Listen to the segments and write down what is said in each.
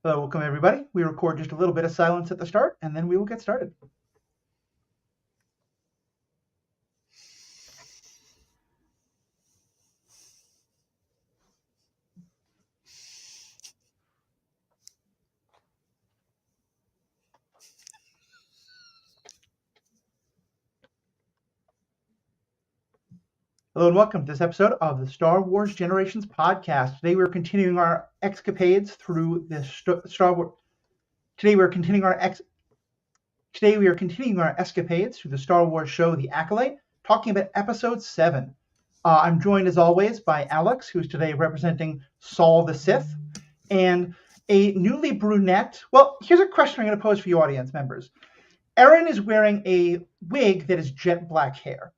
Hello, welcome everybody. We record just a little bit of silence at the start, and then we will get started. Hello and welcome to this episode of the Star Wars Generations podcast. Today we are continuing our escapades through the Star Wars. Today we are continuing our escapades through the Star Wars show, The Acolyte, talking about Episode 7. I'm joined as always by Alex, who's today representing Saul the Sith, and a newly brunette. Well, here's a question I'm going to pose for you audience members. Erin is wearing a wig that is jet black hair.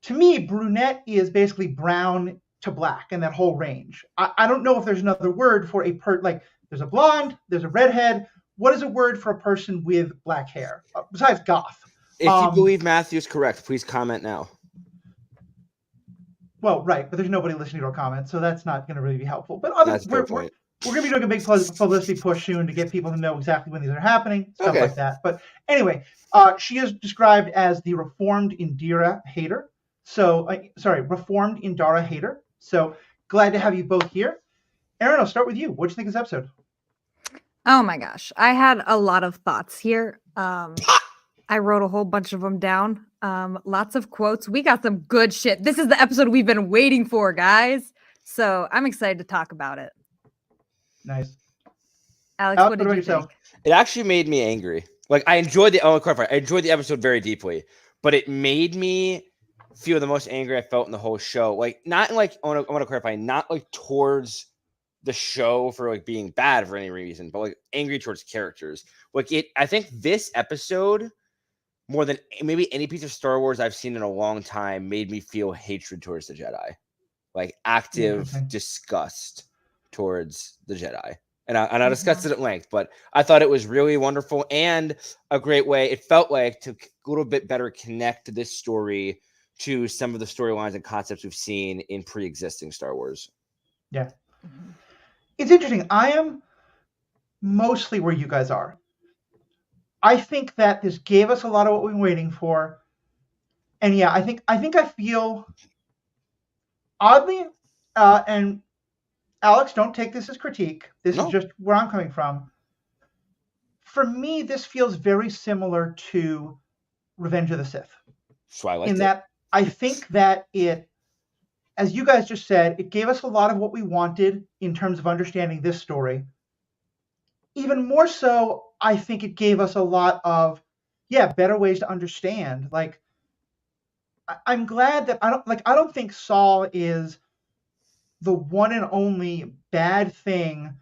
To me, brunette is basically brown to black and that whole range. I don't know if there's another word for there's a blonde, there's a redhead. What is a word for a person with black hair besides goth? If you believe Matthew's correct, please comment now. Well, right, but there's nobody listening to our comments, so that's not going to really be helpful. But we're going to be doing a big publicity push soon to get people to know exactly when these are happening, stuff like that. But anyway, she is described as the reformed Indira hater. Reformed Indara hater. So glad to have you both here. Erin, I'll start with you. What do you think of this episode? Oh my gosh. I had a lot of thoughts here. I wrote a whole bunch of them down. Lots of quotes. We got some good shit. This is the episode we've been waiting for, guys. So I'm excited to talk about it. Nice. Alex, what did you think? It actually made me angry. I enjoyed the episode very deeply, but it made me feel the most angry I felt in the whole show. I want to clarify, not towards the show for being bad for any reason, but angry towards characters. I think this episode, more than maybe any piece of Star Wars I've seen in a long time, made me feel hatred towards the Jedi, active disgust towards the Jedi. And I discussed it at length, but I thought it was really wonderful and a great way. It felt like to a little bit better connect this story to some of the storylines and concepts we've seen in pre-existing Star Wars. Yeah. It's interesting. I am mostly where you guys are. I think that this gave us a lot of what we've been waiting for. And yeah, I think I feel oddly, and Alex, don't take this as critique. This is just where I'm coming from. For me, this feels very similar to Revenge of the Sith. So I liked in that I think that it, as you guys just said, it gave us a lot of what we wanted in terms of understanding this story. Even more so, I think it gave us a lot of, better ways to understand. I'm glad that I don't think Saul is the one and only bad thing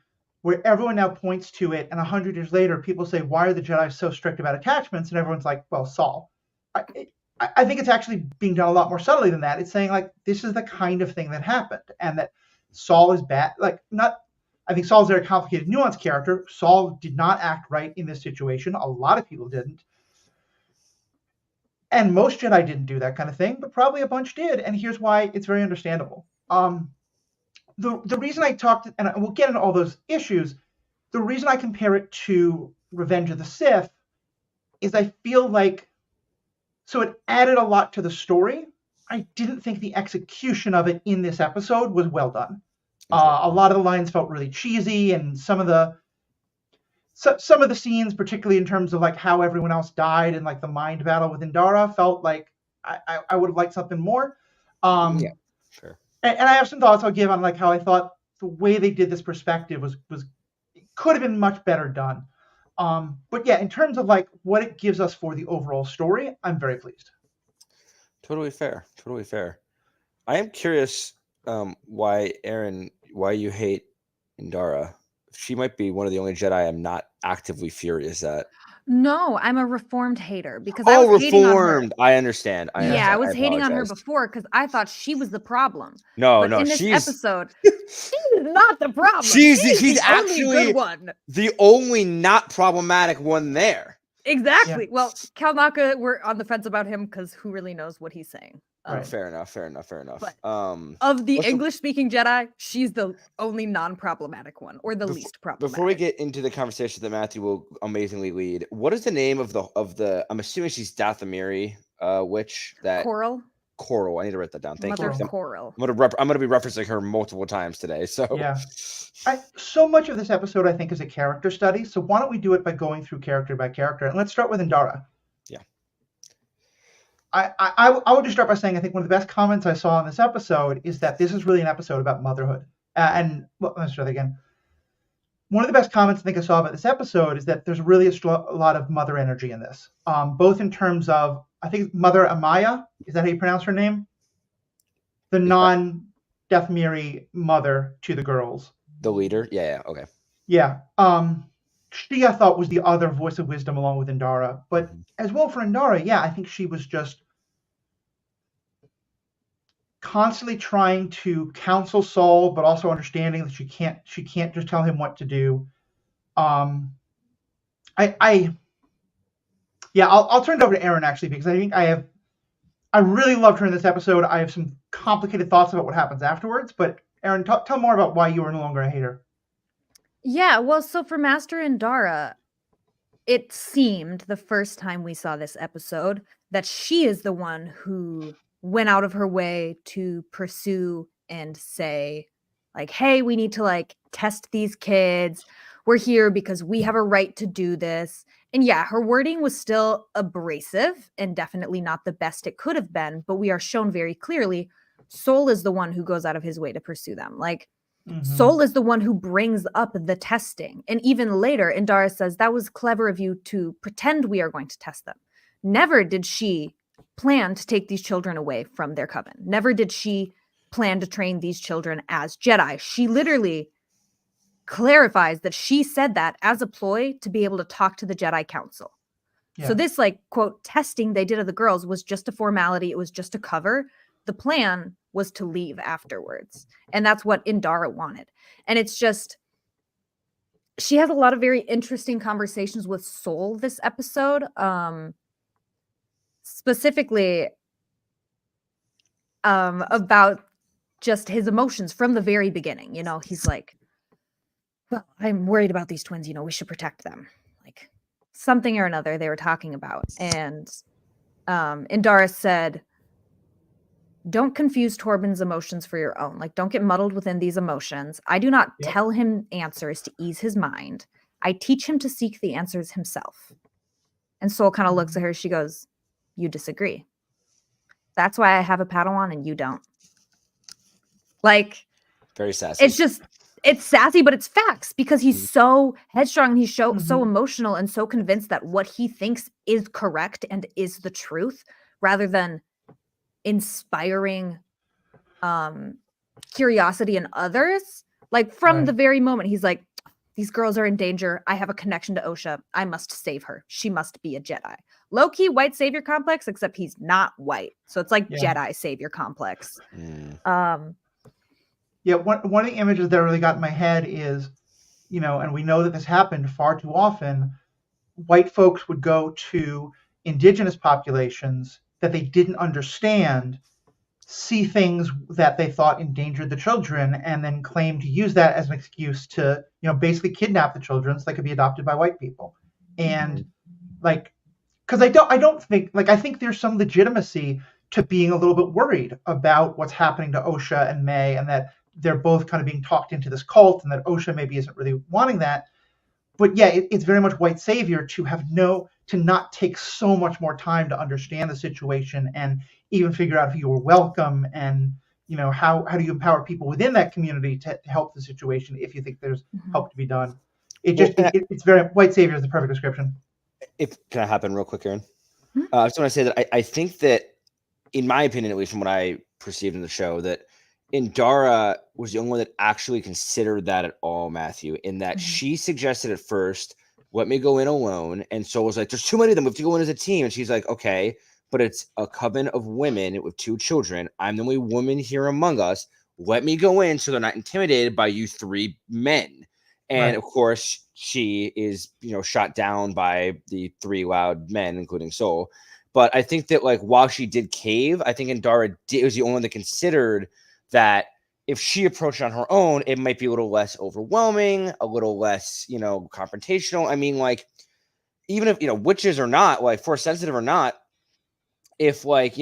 where everyone now points to it, and 100 years later, people say, why are the Jedi so strict about attachments? And everyone's like, well, Saul. I think it's actually being done a lot more subtly than that. It's saying this is the kind of thing that happened, and that Saul is bad. I think Saul's a very complicated, nuanced character. Saul did not act right in this situation. A lot of people didn't. And most Jedi didn't do that kind of thing, but probably a bunch did. And here's why it's very understandable. The reason I talked, and we'll get into all those issues, the reason I compare it to Revenge of the Sith is I feel so it added a lot to the story. I didn't think the execution of it in this episode was well done. A lot of the lines felt really cheesy, and some of the scenes, particularly in terms of how everyone else died and the mind battle with Indara, felt like I would have liked something more. Sure. And I have some thoughts I'll give on how I thought the way they did this perspective was could have been much better done. But yeah, in terms of what it gives us for the overall story, I'm very pleased. Totally fair. I am curious why you hate Indara. She might be one of the only Jedi I'm not actively furious at. No, I'm a reformed hater because I was hating on her. I understand. I was hating on her before because I thought she was the problem. No, in this episode, she's not the problem. She's actually good one. The only not problematic one there. Exactly. Yeah. Well, Kalnaka, we're on the fence about him because who really knows what he's saying. Right. Fair enough. But Um, of the what's the- English-speaking Jedi, she's the only non-problematic one, or the least problematic. Before we get into the conversation that Matthew will amazingly lead, what is the name of the? I'm assuming she's Dathomiri, witch that Coral, Coral. I need to write that down. Thank Mother you. Coral. I'm gonna be referencing her multiple times today. So Yeah. So much of this episode, I think, is a character study. So why don't we do it by going through character by character? And let's start with Indara. Yeah. I would just start by saying I think one of the best comments I saw in this episode is that this is really an episode about motherhood. Let's try that again. One of the best comments I think I saw about this episode is that there's really a lot of mother energy in this, both in terms of, I think, Mother Amaya, is that how you pronounce her name? The non-Dathomiri mother to the girls. the leader. Yeah. Okay. Yeah. She, I thought, was the other voice of wisdom along with Indara. But as well for Indara, yeah, I think she was just constantly trying to counsel Saul, but also understanding that she can't just tell him what to do. I'll turn it over to Erin actually, because I think I really loved her in this episode. I have some complicated thoughts about what happens afterwards, but Erin, tell more about why you are no longer a hater. Yeah, well, so for Master Indara, it seemed the first time we saw this episode that she is the one who went out of her way to pursue and say, like, hey, we need to like test these kids. We're here because we have a right to do this. And yeah, her wording was still abrasive and definitely not the best it could have been, but we are shown very clearly Soul is the one who goes out of his way to pursue them. Like, Soul is the one who brings up the testing. And even later, Indara says, that was clever of you to pretend we are going to test them. Never did she plan to take these children away from their coven. Never did she plan to train these children as Jedi. She literally clarifies that she said that as a ploy to be able to talk to the Jedi Council. Yeah. So this, like, quote, testing they did of the girls was just a formality. It was just a cover. The plan was to leave afterwards. And that's what Indara wanted. And it's just, she has a lot of very interesting conversations with Soul this episode. Specifically about just his emotions from the very beginning. You know, he's like, well, I'm worried about these twins. You know, we should protect them. Like something or another they were talking about. And Indara said, don't confuse Torben's emotions for your own. Like, don't get muddled within these emotions. I do not tell him answers to ease his mind. I teach him to seek the answers himself. And Soul kind of looks at her. She goes, you disagree. That's why I have a Padawan and you don't. Like, very sassy. It's sassy, but it's facts because he's so headstrong and he's so emotional and so convinced that what he thinks is correct and is the truth rather than inspiring curiosity in others. Like from the very moment he's like, these girls are in danger. I have a connection to Osha. I must save her. She must be a Jedi. Low-key white savior complex, except he's not white. So it's like Jedi savior complex. One of the images that really got in my head is, you know, and we know that this happened far too often, white folks would go to indigenous populations that they didn't understand, see things that they thought endangered the children, and then claim to use that as an excuse to, you know, basically kidnap the children so they could be adopted by white people. And like, because I don't think, like, I think there's some legitimacy to being a little bit worried about what's happening to Osha and May, and that they're both kind of being talked into this cult, and that Osha maybe isn't really wanting that. But yeah, it's very much white savior to not take so much more time to understand the situation and even figure out if you were welcome, and, you know, how do you empower people within that community to help the situation if you think there's help to be done. It's very white savior is the perfect description. Can I hop in real quick, Erin? I just want to say that I think that, in my opinion, at least from what I perceived in the show, that Indara was the only one that actually considered that at all, Matthew, in that she suggested at first, let me go in alone. And Soul was like, there's too many of them. We have to go in as a team. And she's like, okay, but it's a coven of women with 2 children. I'm the only woman here among us. Let me go in so they're not intimidated by you 3 men. And of course, she is, you know, shot down by the 3 loud men, including Soul. But I think that like while she did cave, I think Indara was the only one that considered that if she approached it on her own, it might be a little less overwhelming, a little less, confrontational. I mean, like, even if, witches or not, like force sensitive or not, if like,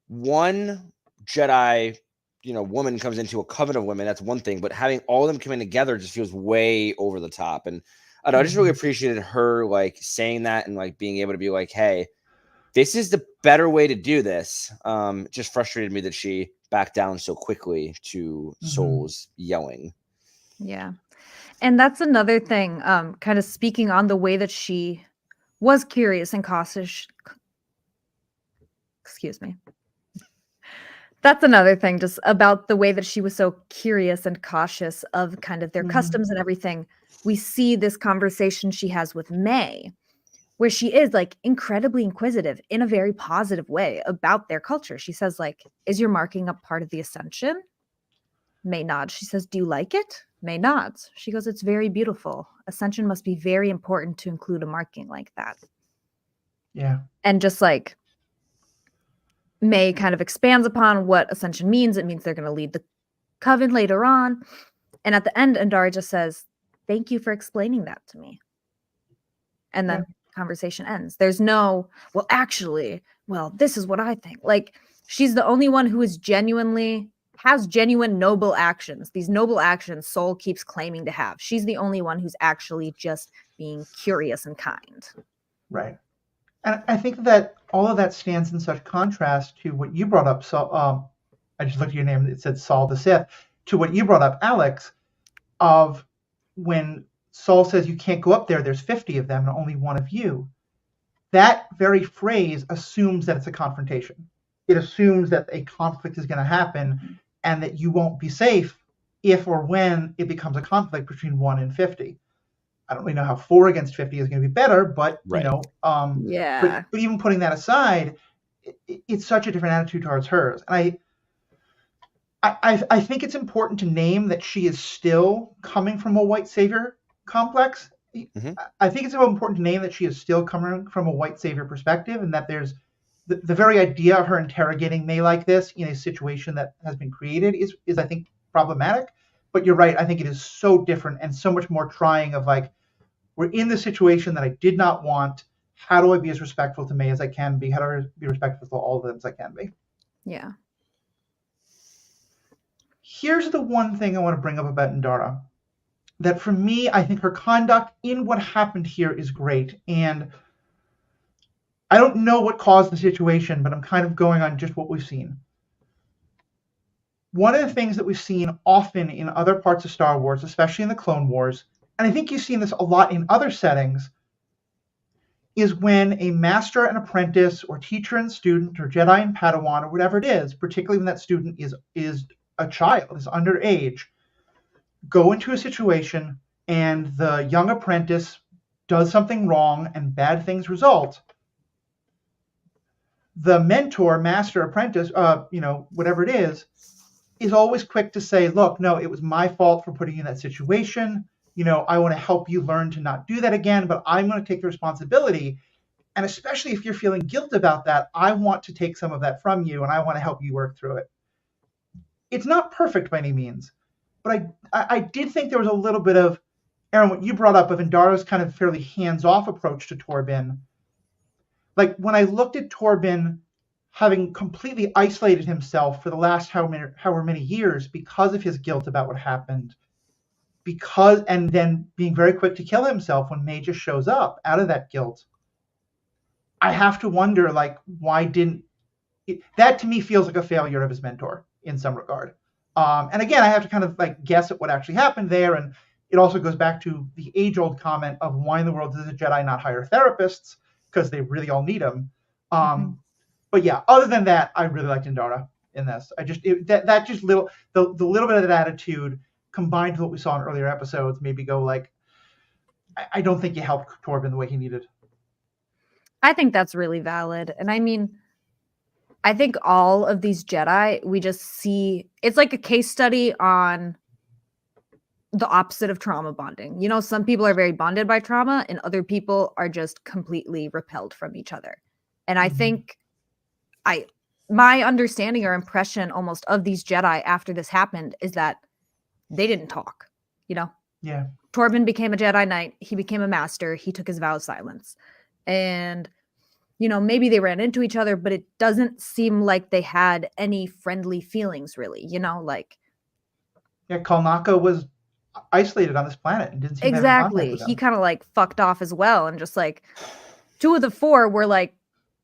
one Jedi, woman comes into a coven of women, that's one thing, but having all of them come in together just feels way over the top. And I don't know, I just really appreciated her like saying that and like being able to be like, hey, this is the better way to do this. It just frustrated me that she backed down so quickly to Soul's yelling. Yeah. And that's another thing, kind of speaking on the way that she was curious and cautious. Excuse me. That's another thing, just about the way that she was so curious and cautious of kind of their customs and everything. We see this conversation she has with May, where she is like incredibly inquisitive in a very positive way about their culture. She says like, is your marking up part of the Ascension? May nods. She says, do you like it? May nods. She goes, it's very beautiful. Ascension must be very important to include a marking like that. Yeah. And just like May kind of expands upon what Ascension means. It means they're going to lead the coven later on. And at the end, Indara just says, thank you for explaining that to me. And then conversation ends. There's no, well, actually, well, this is what I think. Like, she's the only one who is has genuine noble actions. These noble actions Soul keeps claiming to have. She's the only one who's actually just being curious and kind. Right. And I think that all of that stands in such contrast to what you brought up. So I just looked at your name. It said Saul the Sith. To what you brought up, Alex, of when Saul says you can't go up there, there's 50 of them and only one of you. That very phrase assumes that it's a confrontation. It assumes that a conflict is going to happen and that you won't be safe if or when it becomes a conflict between 1 and 50. I don't really know how 4 against 50 is going to be better, but Right. Yeah. But even putting that aside, it's such a different attitude towards hers. And I think it's important to name that she is still coming from a white savior complex. I think it's important to name that she is still coming from a white savior perspective, and that there's the very idea of her interrogating May like this in a situation that has been created is I think problematic. But you're right. I think it is so different and so much more trying of like, we're in the situation that I did not want. How do I be as respectful to May as I can be? How do I be respectful to all of them as I can be? Yeah. Here's the one thing I want to bring up about Indara. That for me, I think her conduct in what happened here is great. And I don't know what caused the situation, but I'm kind of going on just what we've seen. One of the things that we've seen often in other parts of Star Wars, especially in the Clone Wars, and I think you've seen this a lot in other settings, is when a master and apprentice or teacher and student or Jedi and Padawan or whatever it is, particularly when that student is a child, is underage, go into a situation and the young apprentice does something wrong and bad things result. The mentor, master, apprentice, whatever it is always quick to say, look, no, it was my fault for putting you in that situation. I want to help you learn to not do that again, but I'm going to take the responsibility. And especially if you're feeling guilt about that, I want to take some of that from you and I want to help you work through it. It's not perfect by any means, but I did think there was a little bit of, Erin, what you brought up of Indara's kind of fairly hands-off approach to Torben. Like when I looked at Torben having completely isolated himself for the last however many years because of his guilt about what happened, and then being very quick to kill himself when May just shows up out of that guilt, I have to wonder, like, why didn't that to me feels like a failure of his mentor in some regard. And again, I have to kind of like guess at what actually happened there. And it also goes back to the age-old comment of why in the world does a Jedi not hire therapists? Because they really all need them. But yeah, other than that, I really liked Indara in this. The little bit of that attitude combined with what we saw in earlier episodes made me go like, I don't think you helped Torben the way he needed. I think that's really valid. And I mean, I think all of these Jedi, we just see, it's like a case study on the opposite of trauma bonding. Some people are very bonded by trauma and other people are just completely repelled from each other. And I think my understanding or impression almost of these Jedi after this happened is that they didn't talk, you know? Yeah. Torben became a Jedi Knight. He became a master. He took his vow of silence. And, you know, maybe they ran into each other, but it doesn't seem like they had any friendly feelings, really, you know? Like, Yeah, Kalnaka was isolated on this planet and didn't seem to have any contact exactly. with He them. kind of like fucked off as well. And just like 2 of the 4 were like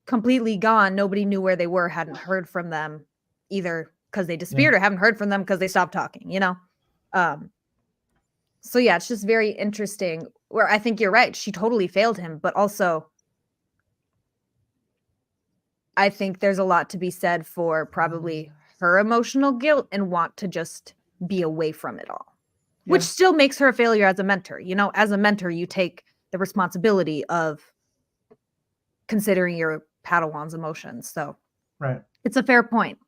completely gone. Nobody knew where they were, hadn't heard from them either because they disappeared or haven't heard from them because they stopped talking, you know? So yeah, it's just very interesting where I think you're right. She totally failed him, but also I think there's a lot to be said for probably her emotional guilt and want to just be away from it all, which Yeah. still makes her a failure as a mentor. You know, as a mentor, you take the responsibility of considering your Padawan's emotions. So Right. it's a fair point.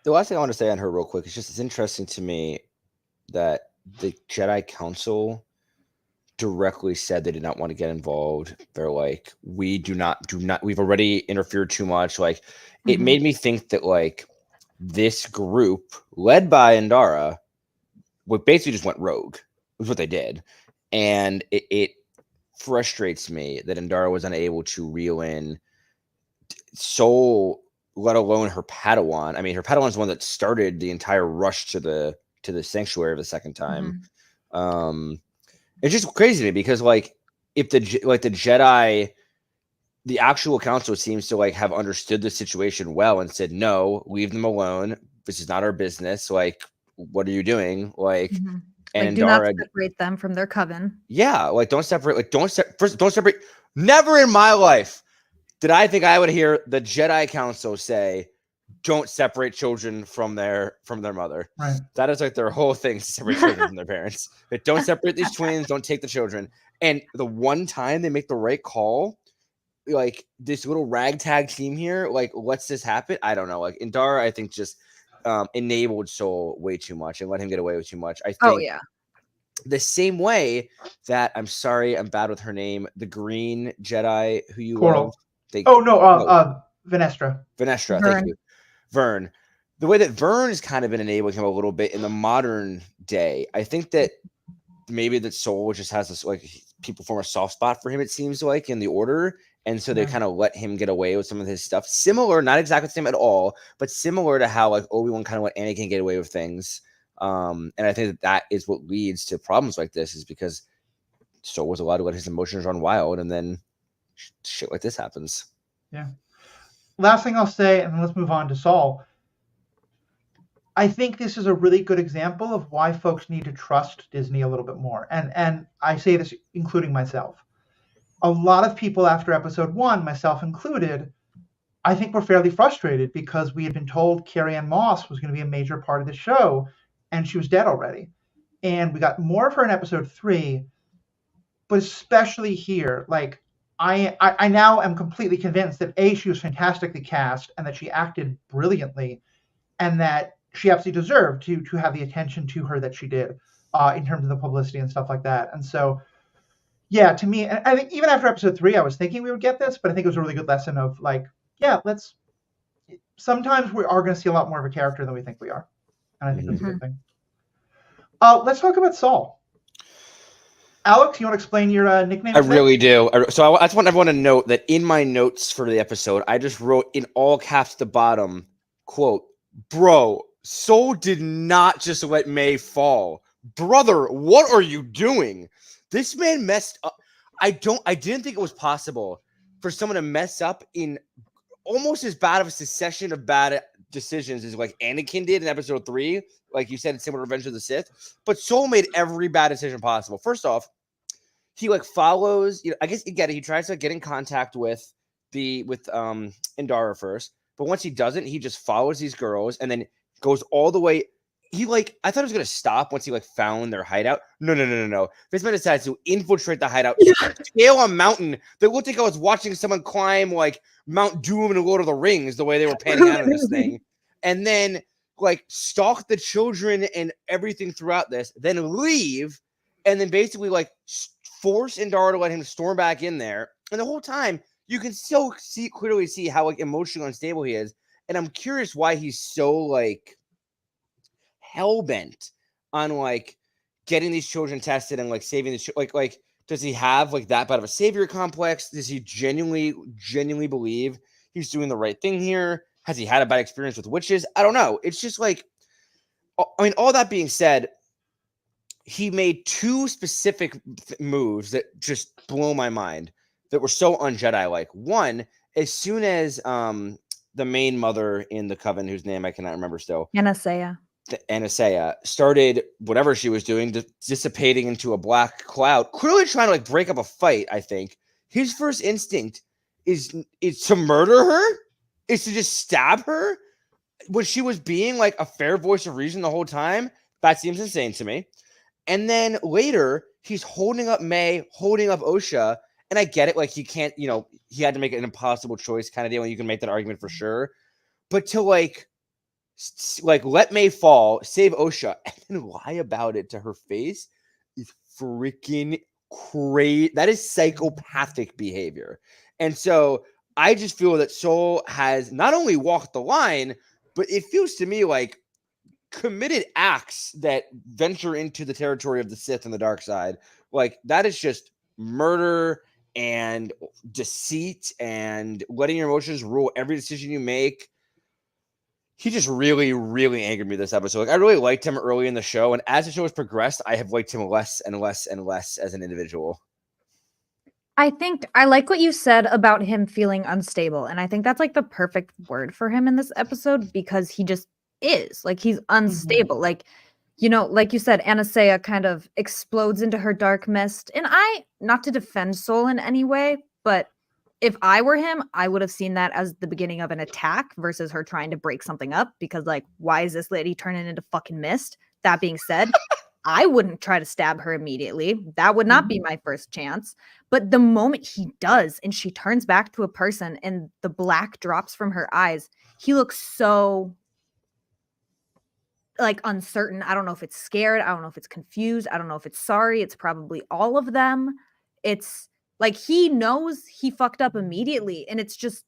The last thing I want to say on her real quick is just it's interesting to me that the Jedi Council directly said they did not want to get involved. They're like, we do not, we've already interfered too much. Like, it made me think that like this group led by Indara, what basically just went rogue, was what they did. And it frustrates me that Indara was unable to reel in Soul, let alone her Padawan. I mean, her Padawan is the one that started the entire rush to the sanctuary the second time. It's just crazy to me because like if the Jedi, the actual council seems to like have understood the situation well and said, no, leave them alone. This is not our business. Like, what are you doing? Like, and like, do not Indara, separate them from their coven. yeah, like don't separate. Like don't separate. Never in my life did I think I would hear the Jedi Council say, "Don't separate children from their mother." Right. That is like their whole thing: to separate children from their parents. They don't separate these twins. Don't take the children. And the one time they make the right call, like this little ragtag team here, like lets this happen. I don't know. Like Indara, I think just enabled Soul way too much and let him get away with too much. I think the same way that I'm sorry, I'm bad with her name. The green Jedi who you love. Venestra. Venestra, thank you. Vern. The way that Vern has kind of been enabling him a little bit in the modern day, I think that maybe that Soul just has this, like, people form a soft spot for him, it seems like, in the Order. And so they kind of let him get away with some of his stuff. Similar, not exactly the same at all, but similar to how like Obi-Wan kind of let Anakin get away with things. And I think that is what leads to problems like this, is because Soul was allowed to let his emotions run wild, and then shit like this happens. Yeah. Last thing I'll say, and then let's move on to Saul. I think this is a really good example of why folks need to trust Disney a little bit more. And I say this including myself. A lot of people after episode 1, myself included, I think were fairly frustrated because we had been told Carrie-Anne Moss was going to be a major part of the show, and she was dead already. And we got more of her in episode 3, but especially here, like, I now am completely convinced that A, she was fantastically cast and that she acted brilliantly, and that she absolutely deserved to have the attention to her that she did in terms of the publicity and stuff like that. And so, yeah, to me, and I think even after episode 3, I was thinking we would get this, but I think it was a really good lesson of like, yeah, sometimes we are going to see a lot more of a character than we think we are. And I think that's a good thing. Let's talk about Saul. Alex, you want to explain your nickname? I really do. So I just want everyone to note that in my notes for the episode, I just wrote in all caps at the bottom, quote, "Bro, Soul did not just let May fall. Brother, what are you doing? This man messed up." I didn't think it was possible for someone to mess up in almost as bad of a succession of bad decisions as like Anakin did in episode 3. Like you said, it's similar to Revenge of the Sith. But Soul made every bad decision possible. First off, he like follows, I guess you get it. He tries to get in contact with Indara first. But once he doesn't, he just follows these girls and then goes all the way. I thought he was going to stop once he like found their hideout. No. This man decides to infiltrate the hideout, scale a mountain that looked like I was watching someone climb like Mount Doom in Lord of the Rings, the way they were panning out of this thing. And then like stalk the children and everything throughout this, then leave, and then basically like force Indara to let him storm back in there. And the whole time you can so clearly see how like emotionally unstable he is. And I'm curious why he's so like hell-bent on like getting these children tested and like saving the like does he have like that bad of a savior complex? Does he genuinely believe he's doing the right thing here? Has he had a bad experience with witches? I don't know. It's just like, I mean, all that being said, he made two specific moves that just blow my mind that were so un-Jedi like. One, as soon as the main mother in the coven, whose name I cannot remember still, Anastasia. Anastasia, started whatever she was doing, dissipating into a black cloud, clearly trying to like break up a fight. I think his first instinct is to murder her, is to just stab her when she was being like a fair voice of reason the whole time. That seems insane to me. And then later, he's holding up May, holding up Osha, and I get it. Like he can't, he had to make an impossible choice kind of deal, and you can make that argument for sure. But to like let May fall, save Osha, and then lie about it to her face is freaking crazy. That is psychopathic behavior. And so I just feel that Soul has not only walked the line, but it feels to me like committed acts that venture into the territory of the Sith and the dark side. Like that is just murder and deceit and letting your emotions rule every decision you make. He just really, really angered me this episode. Like I really liked him early in the show, and as the show has progressed, I have liked him less and less and less as an individual. I think I like what you said about him feeling unstable, and I think that's like the perfect word for him in this episode because he just is. Like he's unstable. Like, like you said, Anastasia kind of explodes into her dark mist, and not to defend Soul in any way, but if I were him, I would have seen that as the beginning of an attack versus her trying to break something up because, like, why is this lady turning into fucking mist? That being said, I wouldn't try to stab her immediately. That would not be my first chance. But the moment he does and she turns back to a person and the black drops from her eyes, he looks so like uncertain. I don't know if it's scared. I don't know if it's confused. I don't know if it's sorry. It's probably all of them. It's like he knows he fucked up immediately, and it's just,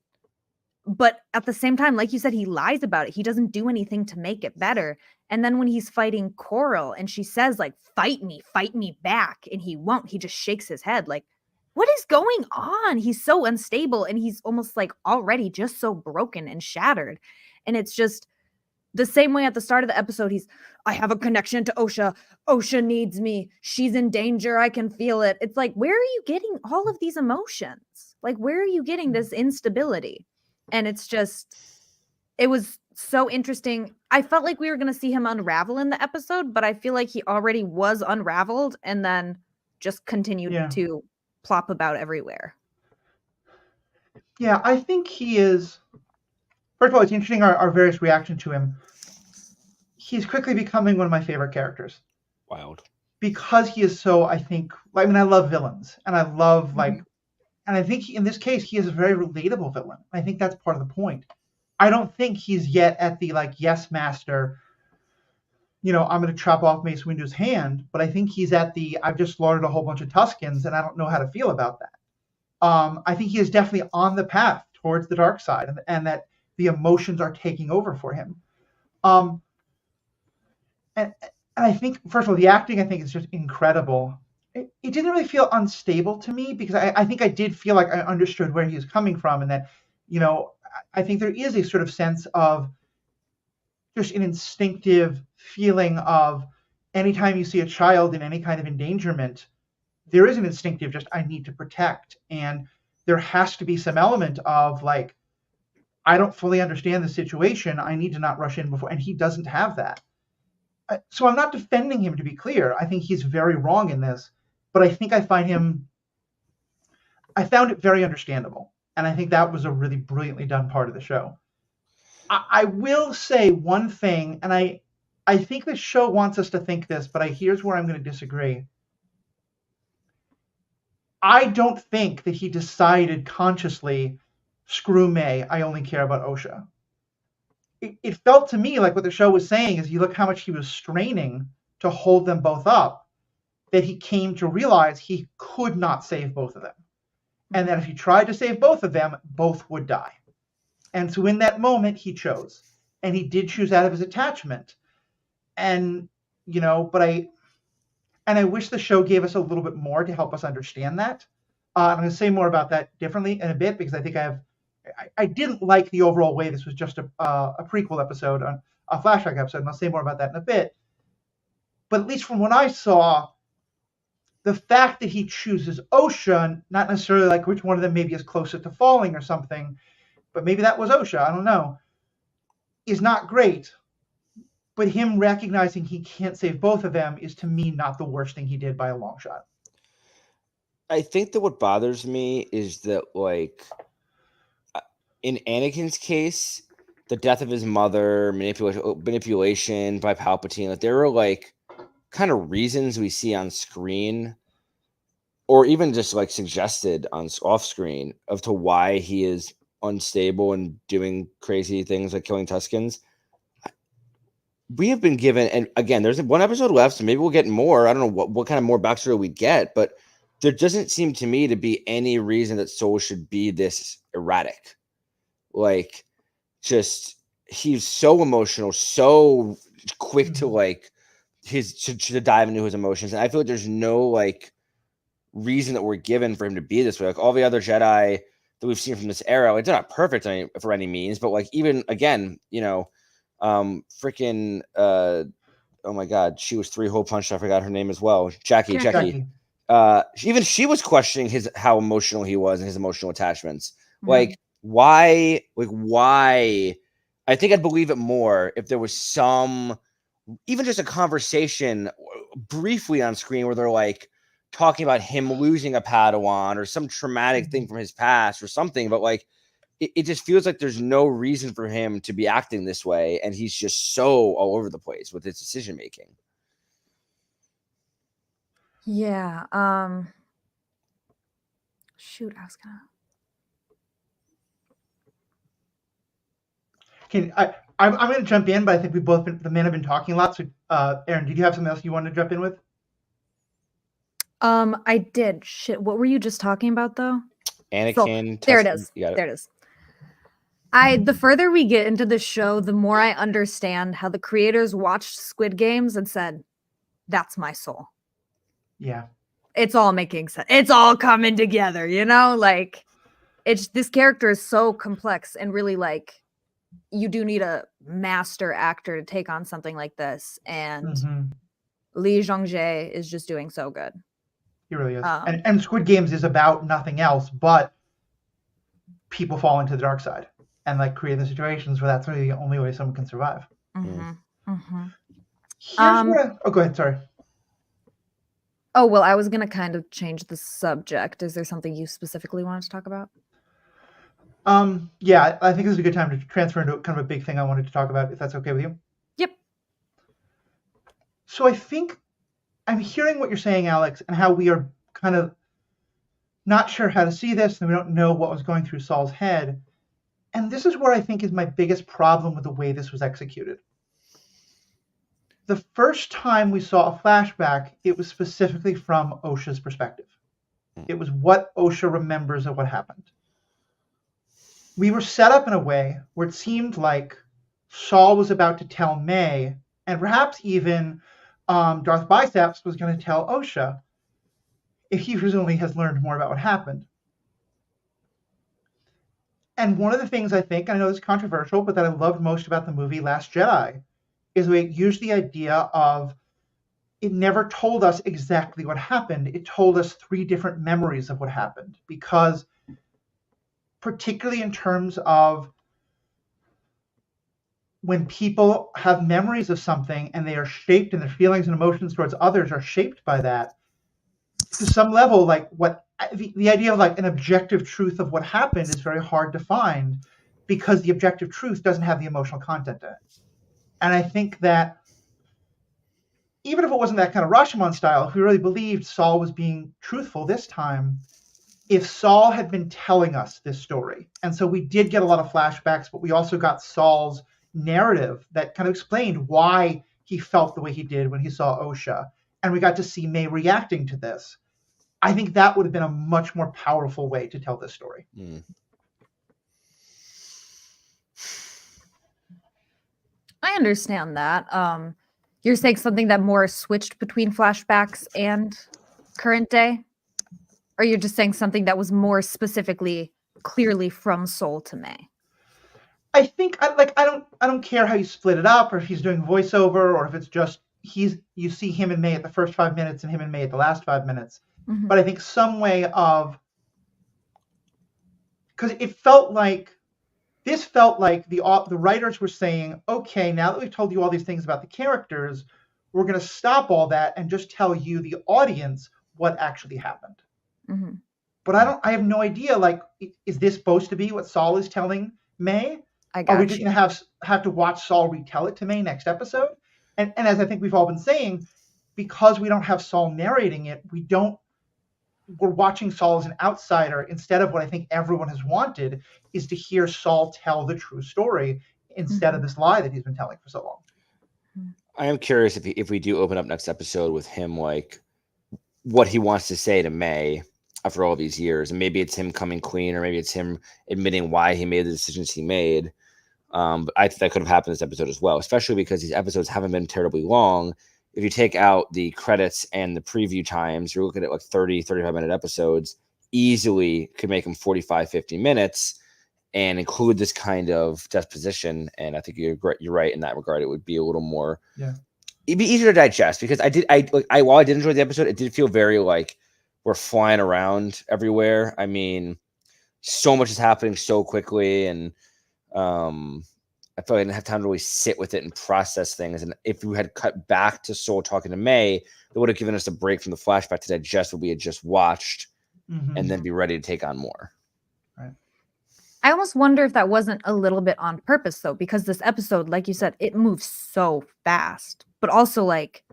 but at the same time, like you said, he lies about it. He doesn't do anything to make it better. And then when he's fighting Coral and she says like, fight me back, and he won't, he just shakes his head like, what is going on? He's so unstable, and he's almost like already just so broken and shattered. And it's just the same way at the start of the episode, I have a connection to Osha. Osha needs me. She's in danger. I can feel it. It's like, where are you getting all of these emotions? Like, where are you getting this instability? And it's just, it was so interesting. I felt like we were going to see him unravel in the episode, but I feel like he already was unraveled and then just continued to plop about everywhere. Yeah, I think he is. First of all, it's interesting our various reactions to him. He's quickly becoming one of my favorite characters. Wild. Because he is so, I think, I love villains. And I love, and I think in this case, he is a very relatable villain. I think that's part of the point. I don't think he's yet at the, yes, master, I'm going to chop off Mace Windu's hand. But I think he's at the, I've just slaughtered a whole bunch of Tuskens, and I don't know how to feel about that. I think he is definitely on the path towards the dark side, and that the emotions are taking over for him. And I think, first of all, the acting, I think, is just incredible. It didn't really feel unstable to me because I think I did feel like I understood where he was coming from, and that, I think there is a sort of sense of just an instinctive feeling of anytime you see a child in any kind of endangerment, there is an instinctive just, I need to protect. And there has to be some element of I don't fully understand the situation. I need to not rush in before. And he doesn't have that. So I'm not defending him, to be clear. I think he's very wrong in this. But I think I found it very understandable. And I think that was a really brilliantly done part of the show. I will say one thing, and I think the show wants us to think this, but here's where I'm going to disagree. I don't think that he decided consciously, screw May, I only care about Osha. It felt to me like what the show was saying is, you look how much he was straining to hold them both up, that he came to realize he could not save both of them. and that if he tried to save both of them, both would die. And so in that moment, he chose. And he did choose out of his attachment. And, but I wish the show gave us a little bit more to help us understand that. I'm going to say more about that differently in a bit, because I think I didn't like the overall way this was just a prequel episode, a flashback episode, and I'll say more about that in a bit. But at least from what I saw, the fact that he chooses Osha, not necessarily like which one of them maybe is closer to falling or something, but maybe that was Osha, I don't know, is not great. But him recognizing he can't save both of them is, to me, not the worst thing he did by a long shot. I think that what bothers me is that, like, in Anakin's case, the death of his mother, manipulation by Palpatine, like, there are, like, kind of reasons we see on screen, or even just, like, suggested off screen, of to why he is unstable and doing crazy things like killing Tuskens. We have been given, and again, there's one episode left, so maybe we'll get more. I don't know what kind of more backstory we get, but there doesn't seem to me to be any reason that Soul should be this erratic. Like, just, he's so emotional, so quick to, like, to dive into his emotions, and I feel like there's no, like, reason that we're given for him to be this way. Like, all the other Jedi that we've seen from this era, like, they're not perfect for any means, but, like, even again, freaking oh my god, she was 3 hole punched. I forgot her name as well. Jackie. Even she was questioning how emotional he was and his emotional attachments. Mm-hmm. Like, why? I think I'd believe it more if there was some, even just a conversation briefly on screen where they're, like, talking about him losing a Padawan or some traumatic thing from his past or something, but, like, it just feels like there's no reason for him to be acting this way, and he's just so all over the place with his decision making. Yeah. Shoot, I was gonna. I'm going to jump in, but I think the men have been talking a lot. So, Erin, did you have something else you wanted to jump in with? I did. Shit, what were you just talking about, though? Anakin. There it is. There it is. The further we get into the show, the more I understand how the creators watched Squid Games and said, "That's my soul." Yeah. It's all making sense. It's all coming together, like, this character is so complex, and really, like, you do need a master actor to take on something like this. And Lee Jung-jae is just doing so good. He really is. And Squid Games is about nothing else but people falling to the dark side and, like, create the situations where that's really the only way someone can survive. Go ahead. Sorry. Oh, well, I was going to kind of change the subject. Is there something you specifically wanted to talk about? Yeah, I think this is a good time to transfer into kind of a big thing I wanted to talk about, if that's okay with you. Yep. So I think I'm hearing what you're saying, Alex, and how we are kind of not sure how to see this, and we don't know what was going through Saul's head. And this is where I think is my biggest problem with the way this was executed. The first time we saw a flashback, it was specifically from Osha's perspective. It was what Osha remembers of what happened. We were set up in a way where it seemed like Saul was about to tell May, and perhaps even Darth Biceps was going to tell Osha, if he presumably has learned more about what happened. And one of the things I think, I know this is controversial, but that I loved most about the movie Last Jedi is we used the idea of, it never told us exactly what happened. It told us 3 different memories of what happened, because particularly in terms of when people have memories of something and they are shaped, and their feelings and emotions towards others are shaped by that, to some level, like, the idea of, like, an objective truth of what happened is very hard to find, because the objective truth doesn't have the emotional content in it. And I think that even if it wasn't that kind of Rashomon style, if we really believed Saul was being truthful this time, if Saul had been telling us this story, and so we did get a lot of flashbacks, but we also got Saul's narrative that kind of explained why he felt the way he did when he saw Osha, and we got to see May reacting to this, I think that would have been a much more powerful way to tell this story. I understand that. You're saying something that more switched between flashbacks and current day? Or you're just saying something that was more specifically clearly from Soul to May? I think I don't care how you split it up, or if he's doing voiceover, or if it's just you see him and May at the first 5 minutes and him and May at the last 5 minutes. Mhm. But I think some way of, because it felt like the writers were saying, okay, now that we've told you all these things about the characters, we're going to stop all that and just tell you, the audience, what actually happened. Mhm. But I have no idea. Like, is this supposed to be what Saul is telling May? I Are we got just you. going to have to watch Saul retell it to May next episode? And as I think we've all been saying, because we don't have Saul narrating it, we're watching Saul as an outsider, instead of what I think everyone has wanted, is to hear Saul tell the true story instead of this lie that he's been telling for so long. I am curious if we do open up next episode with him, like what he wants to say to May after all these years, and maybe it's him coming clean, or maybe it's him admitting why he made the decisions he made. But I think that could have happened this episode as well, especially because these episodes haven't been terribly long. If you take out the credits and the preview times, you're looking at like 30, 35-minute episodes. Easily could make them 45, 50 minutes and include this kind of disposition. And I think you're right in that regard. It would be a little more, it'd be easier to digest, because while I did enjoy the episode, it did feel very like we're flying around everywhere. I mean, so much is happening so quickly, and I feel like I didn't have time to really sit with it and process things. And if we had cut back to Soul talking to May, it would have given us a break from the flashback to digest what we had just watched, and then be ready to take on more. Right. I almost wonder if that wasn't a little bit on purpose, though, because this episode, like you said, it moves so fast, but also like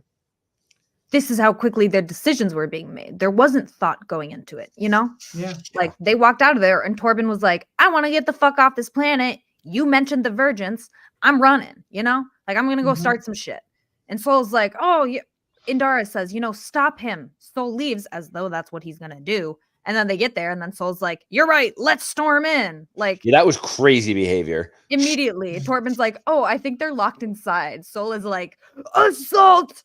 this is how quickly their decisions were being made. There wasn't thought going into it, you know? Yeah. Like they walked out of there and Torben was like, I want to get the fuck off this planet. You mentioned the Virgins. I'm running, you know? Like I'm going to go start some shit. And Soul's like, oh, yeah. Indara says, stop him. Soul leaves as though that's what he's going to do. And then they get there and then Soul's like, you're right. Let's storm in. Like, yeah, that was crazy behavior. Immediately. Torben's like, oh, I think they're locked inside. Soul is like, assault!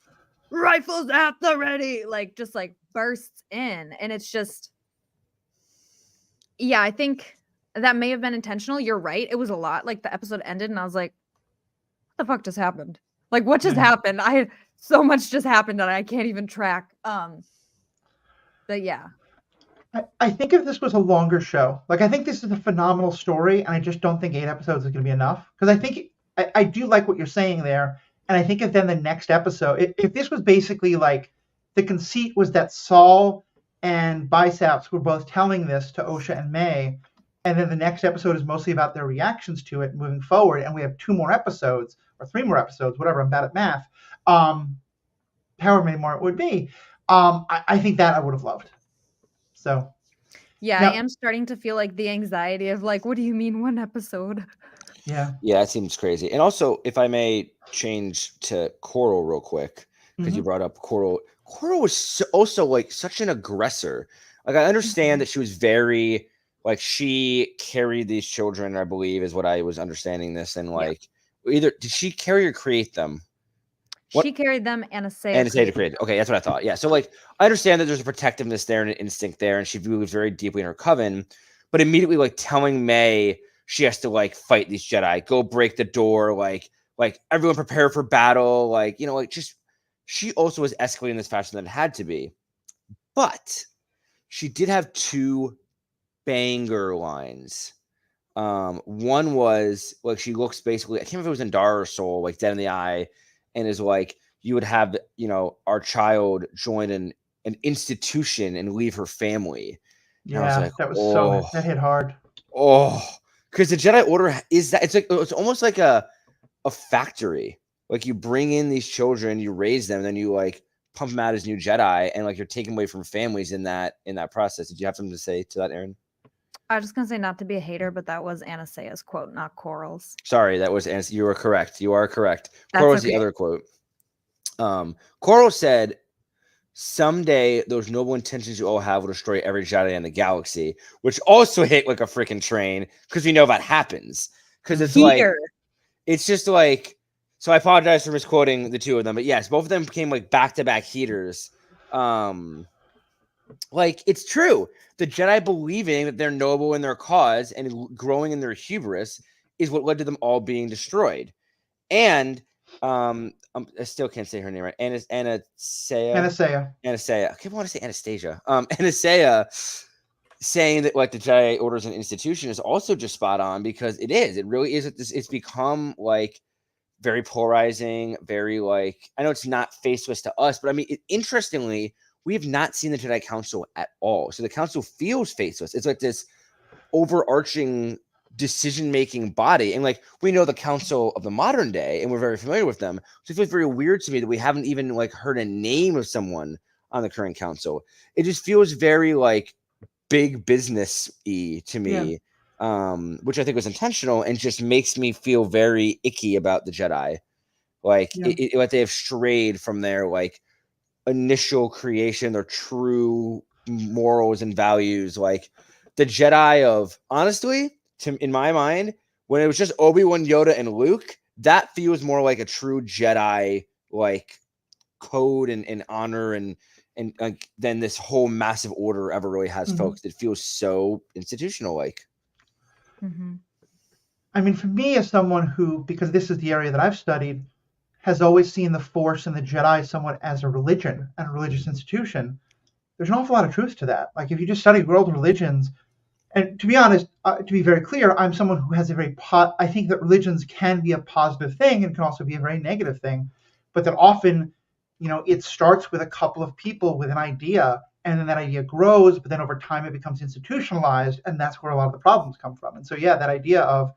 Rifles at the ready, like just like bursts in, and it's just, yeah, I think that may have been intentional. You're right, it was a lot. Like the episode ended and I was like, what the fuck just happened? Like what just happened? So much just happened that I can't even track. But yeah, I think if this was a longer show, like I think this is a phenomenal story, and I just don't think 8 episodes is going to be enough, because I think I do like what you're saying there. And I think if then the next episode, if this was basically like the conceit was that Saul and Biceps were both telling this to Osha and May, and then the next episode is mostly about their reactions to it moving forward, and we have 2 more episodes or 3 more episodes, whatever, I'm bad at math, however many more it would be, I think that I would have loved. So yeah, now, I am starting to feel like the anxiety of like, what do you mean 1 episode? Yeah, it seems crazy. And also, if I may change to Coral real quick, because you brought up Coral. Coral was also like such an aggressor. Like I understand that she was very like she carried these children, I believe, is what I was understanding this. And like either did she carry or create them? She carried them, Anastasia created. Okay, that's what I thought. Yeah. So like I understand that there's a protectiveness there and an instinct there, and she believes very deeply in her coven, but immediately like telling May she has to like fight these Jedi, go break the door, like everyone prepare for battle, like just she also was escalating this faster than it had to be. But she did have 2 banger lines. One was like she looks basically, I can't remember if it was Indara or Soul, like dead in the eye, and is like, you would have our child join an institution and leave her family. And I was like, that was that hit hard. Because the Jedi Order is that it's almost like a factory. Like you bring in these children, you raise them, then you like pump them out as new Jedi, and like you're taking away from families in that process. Did you have something to say to that, Erin? I was just gonna say, not to be a hater, but that was Anastasia's quote, not Coral's. Sorry, that was you were correct. You are correct. Coral's the other quote. Coral said someday those noble intentions you all have will destroy every Jedi in the galaxy, which also hit like a freaking train because we know that happens. Because it's like, Here. it's just like, so I apologize for misquoting the two of them, but yes, both of them became like back-to-back heaters. Like, it's true. The Jedi believing that they're noble in their cause and growing in their hubris is what led to them all being destroyed. And I still can't say her name right. Anastasia. I keep wanting to say Anastasia. Anastasia saying that like the Jedi Order is an institution is also just spot on, because it is. It really is. It's become like very polarizing, very like, I know it's not faceless to us, but I mean, interestingly, we have not seen the Jedi Council at all. So the council feels faceless. It's like this overarching decision-making body. And like, we know the council of the modern day and we're very familiar with them. So it feels very weird to me that we haven't even like heard a name of someone on the current council. It just feels very like big business-y to me, which I think was intentional and just makes me feel very icky about the Jedi. Like, like they have strayed from their like initial creation, their true morals and values. Like the Jedi of, honestly, in my mind, when it was just Obi-Wan, Yoda, and Luke, that feels more like a true Jedi like code and honor and like than this whole massive order ever really has. Folks, it feels so institutional like. I mean, for me, as someone who, because this is the area that I've studied, has always seen the Force and the Jedi somewhat as a religion and a religious institution, there's an awful lot of truth to that. Like, if you just study world religions, and to be honest, to be very clear, I'm someone who has a very, I think that religions can be a positive thing and can also be a very negative thing, but that often, it starts with a couple of people with an idea, and then that idea grows, but then over time it becomes institutionalized, and that's where a lot of the problems come from. And so, yeah, that idea of,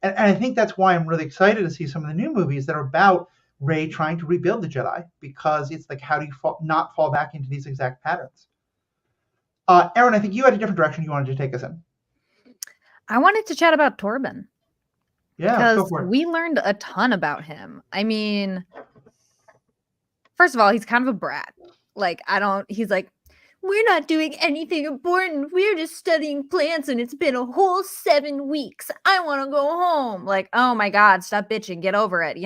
and I think that's why I'm really excited to see some of the new movies that are about Rey trying to rebuild the Jedi, because it's like, how do you not fall back into these exact patterns? Erin, I think you had a different direction you wanted to take us in. I wanted to chat about Torben. Yeah, because go for it. we learned a ton about him. I mean, first of all, he's kind of a brat. Like, he's like, we're not doing anything important. We're just studying plants and it's been a whole 7 weeks. I want to go home. Like, oh my God, stop bitching. Get over it,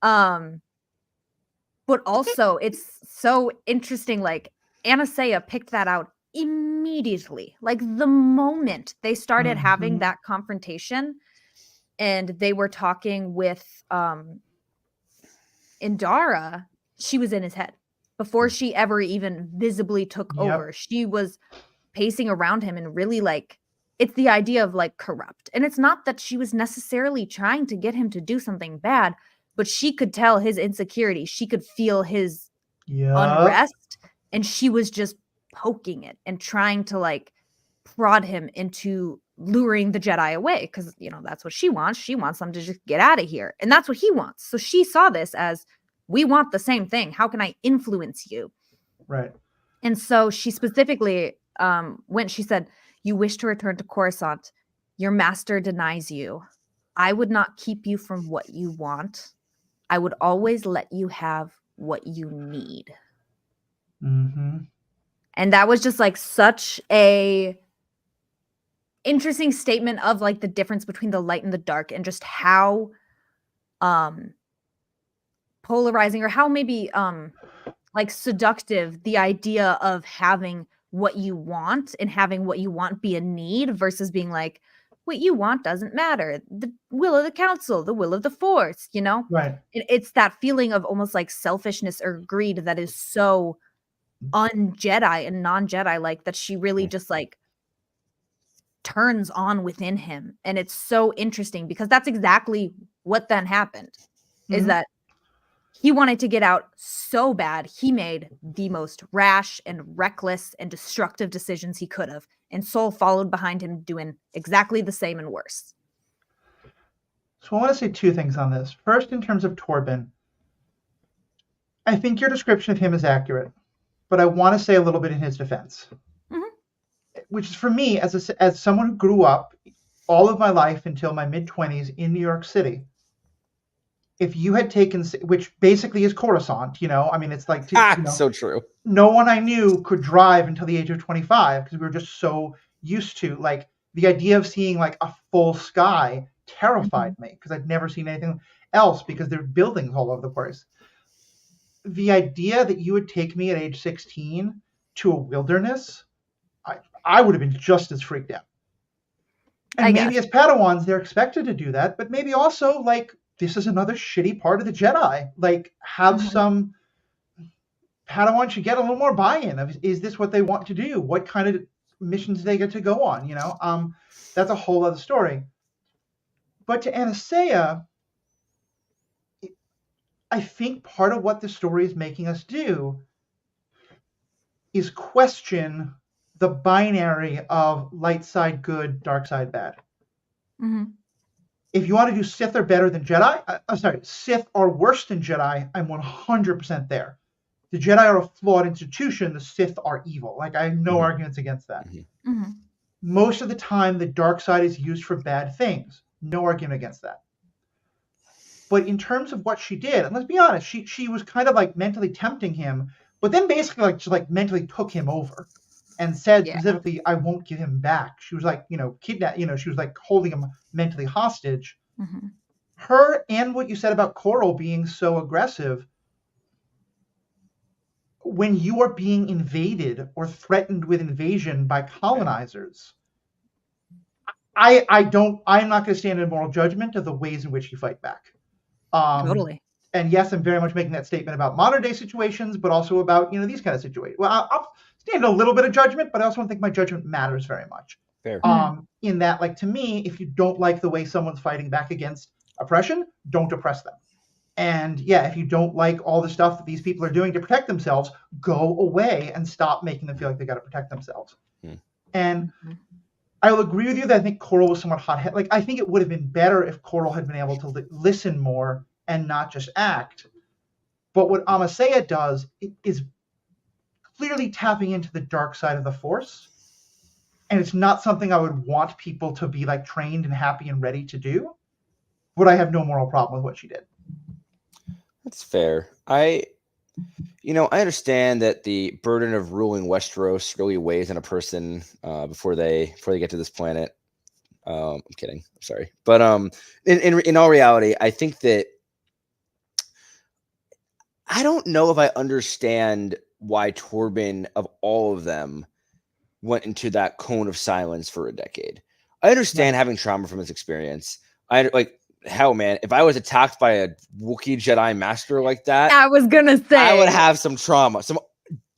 But also, it's so interesting. Like, Anastasia picked that out immediately. Like, the moment they started having that confrontation and they were talking with Indara, she was in his head. Before she ever even visibly took over, she was pacing around him and really like, it's the idea of like corrupt. And it's not that she was necessarily trying to get him to do something bad, but she could tell his insecurity. She could feel his unrest, and she was just poking it and trying to like prod him into luring the Jedi away, because that's what she wants. She wants them to just get out of here, and that's what he wants. So she saw this as, we want the same thing. How can I influence you? Right. And so she specifically she said, you wish to return to Coruscant. Your master denies you. I would not keep you from what you want. I would always let you have what you need. And that was just like such a interesting statement of like the difference between the light and the dark, and just how polarizing, or how maybe like seductive the idea of having what you want and having what you want be a need, versus being like, what you want doesn't matter. The will of the council, the will of the Force, Right. It's that feeling of almost like selfishness or greed that is so un-Jedi and non-Jedi like, that she really just like turns on within him. And it's so interesting, because that's exactly what then happened, is that he wanted to get out so bad, he made the most rash and reckless and destructive decisions he could have. And Soul followed behind him doing exactly the same and worse. So I want to say two things on this. First, in terms of Torben, I think your description of him is accurate, but I want to say a little bit in his defense. Which is, for me, as someone who grew up all of my life until my mid-20s in New York City, if you had taken, which basically is Coruscant, I mean, it's like, So true. no one I knew could drive until the age of 25 because we were just so used to, like, the idea of seeing like a full sky terrified me because I'd never seen anything else because there were buildings all over the place. The idea that you would take me at age 16 to a wilderness, I would have been just as freaked out. And maybe as Padawans, they're expected to do that, but maybe also, like, this is another shitty part of the Jedi. Like, have some Padawans should get a little more buy-in. Is this what they want to do? What kind of missions do they get to go on? That's a whole other story. But to Anastasia, I think part of what the story is making us do is question the binary of light side good, dark side bad. If you want to do Sith are better than Jedi, Sith are worse than Jedi, I'm 100% there. The Jedi are a flawed institution. The Sith are evil. Like, I have no arguments against that. Most of the time, the dark side is used for bad things. No argument against that. But in terms of what she did, and let's be honest, she was kind of like mentally tempting him, but then basically just like mentally took him over and said specifically, I won't give him back. She was like, kidnap, she was like holding him mentally hostage. Her and what you said about Coral being so aggressive, when you are being invaded or threatened with invasion by colonizers, I'm not going to stand in moral judgment of the ways in which you fight back. Totally. And yes, I'm very much making that statement about modern day situations, but also about, these kind of situations. Well, I'll stand a little bit of judgment, but I also don't think my judgment matters very much. Fair. In that, like, to me, if you don't like the way someone's fighting back against oppression, don't oppress them. And yeah, if you don't like all the stuff that these people are doing to protect themselves, go away and stop making them feel like they got to protect themselves. And I will agree with you that I think Coral was somewhat hot-headed. Like, I think it would have been better if Coral had been able to listen more and not just act. But what Amasea does is clearly tapping into the dark side of the Force. And it's not something I would want people to be like trained and happy and ready to do. But I have no moral problem with what she did. That's fair. I understand that the burden of ruling Westeros really weighs on a person before they get to this planet. I'm kidding. I'm sorry. But in all reality, I think that I don't know if I understand why Torben, of all of them, went into that cone of silence for a decade. I understand having trauma from his experience. Hell, man, if I was attacked by a Wookiee Jedi master like that, I was gonna say I would have some trauma, some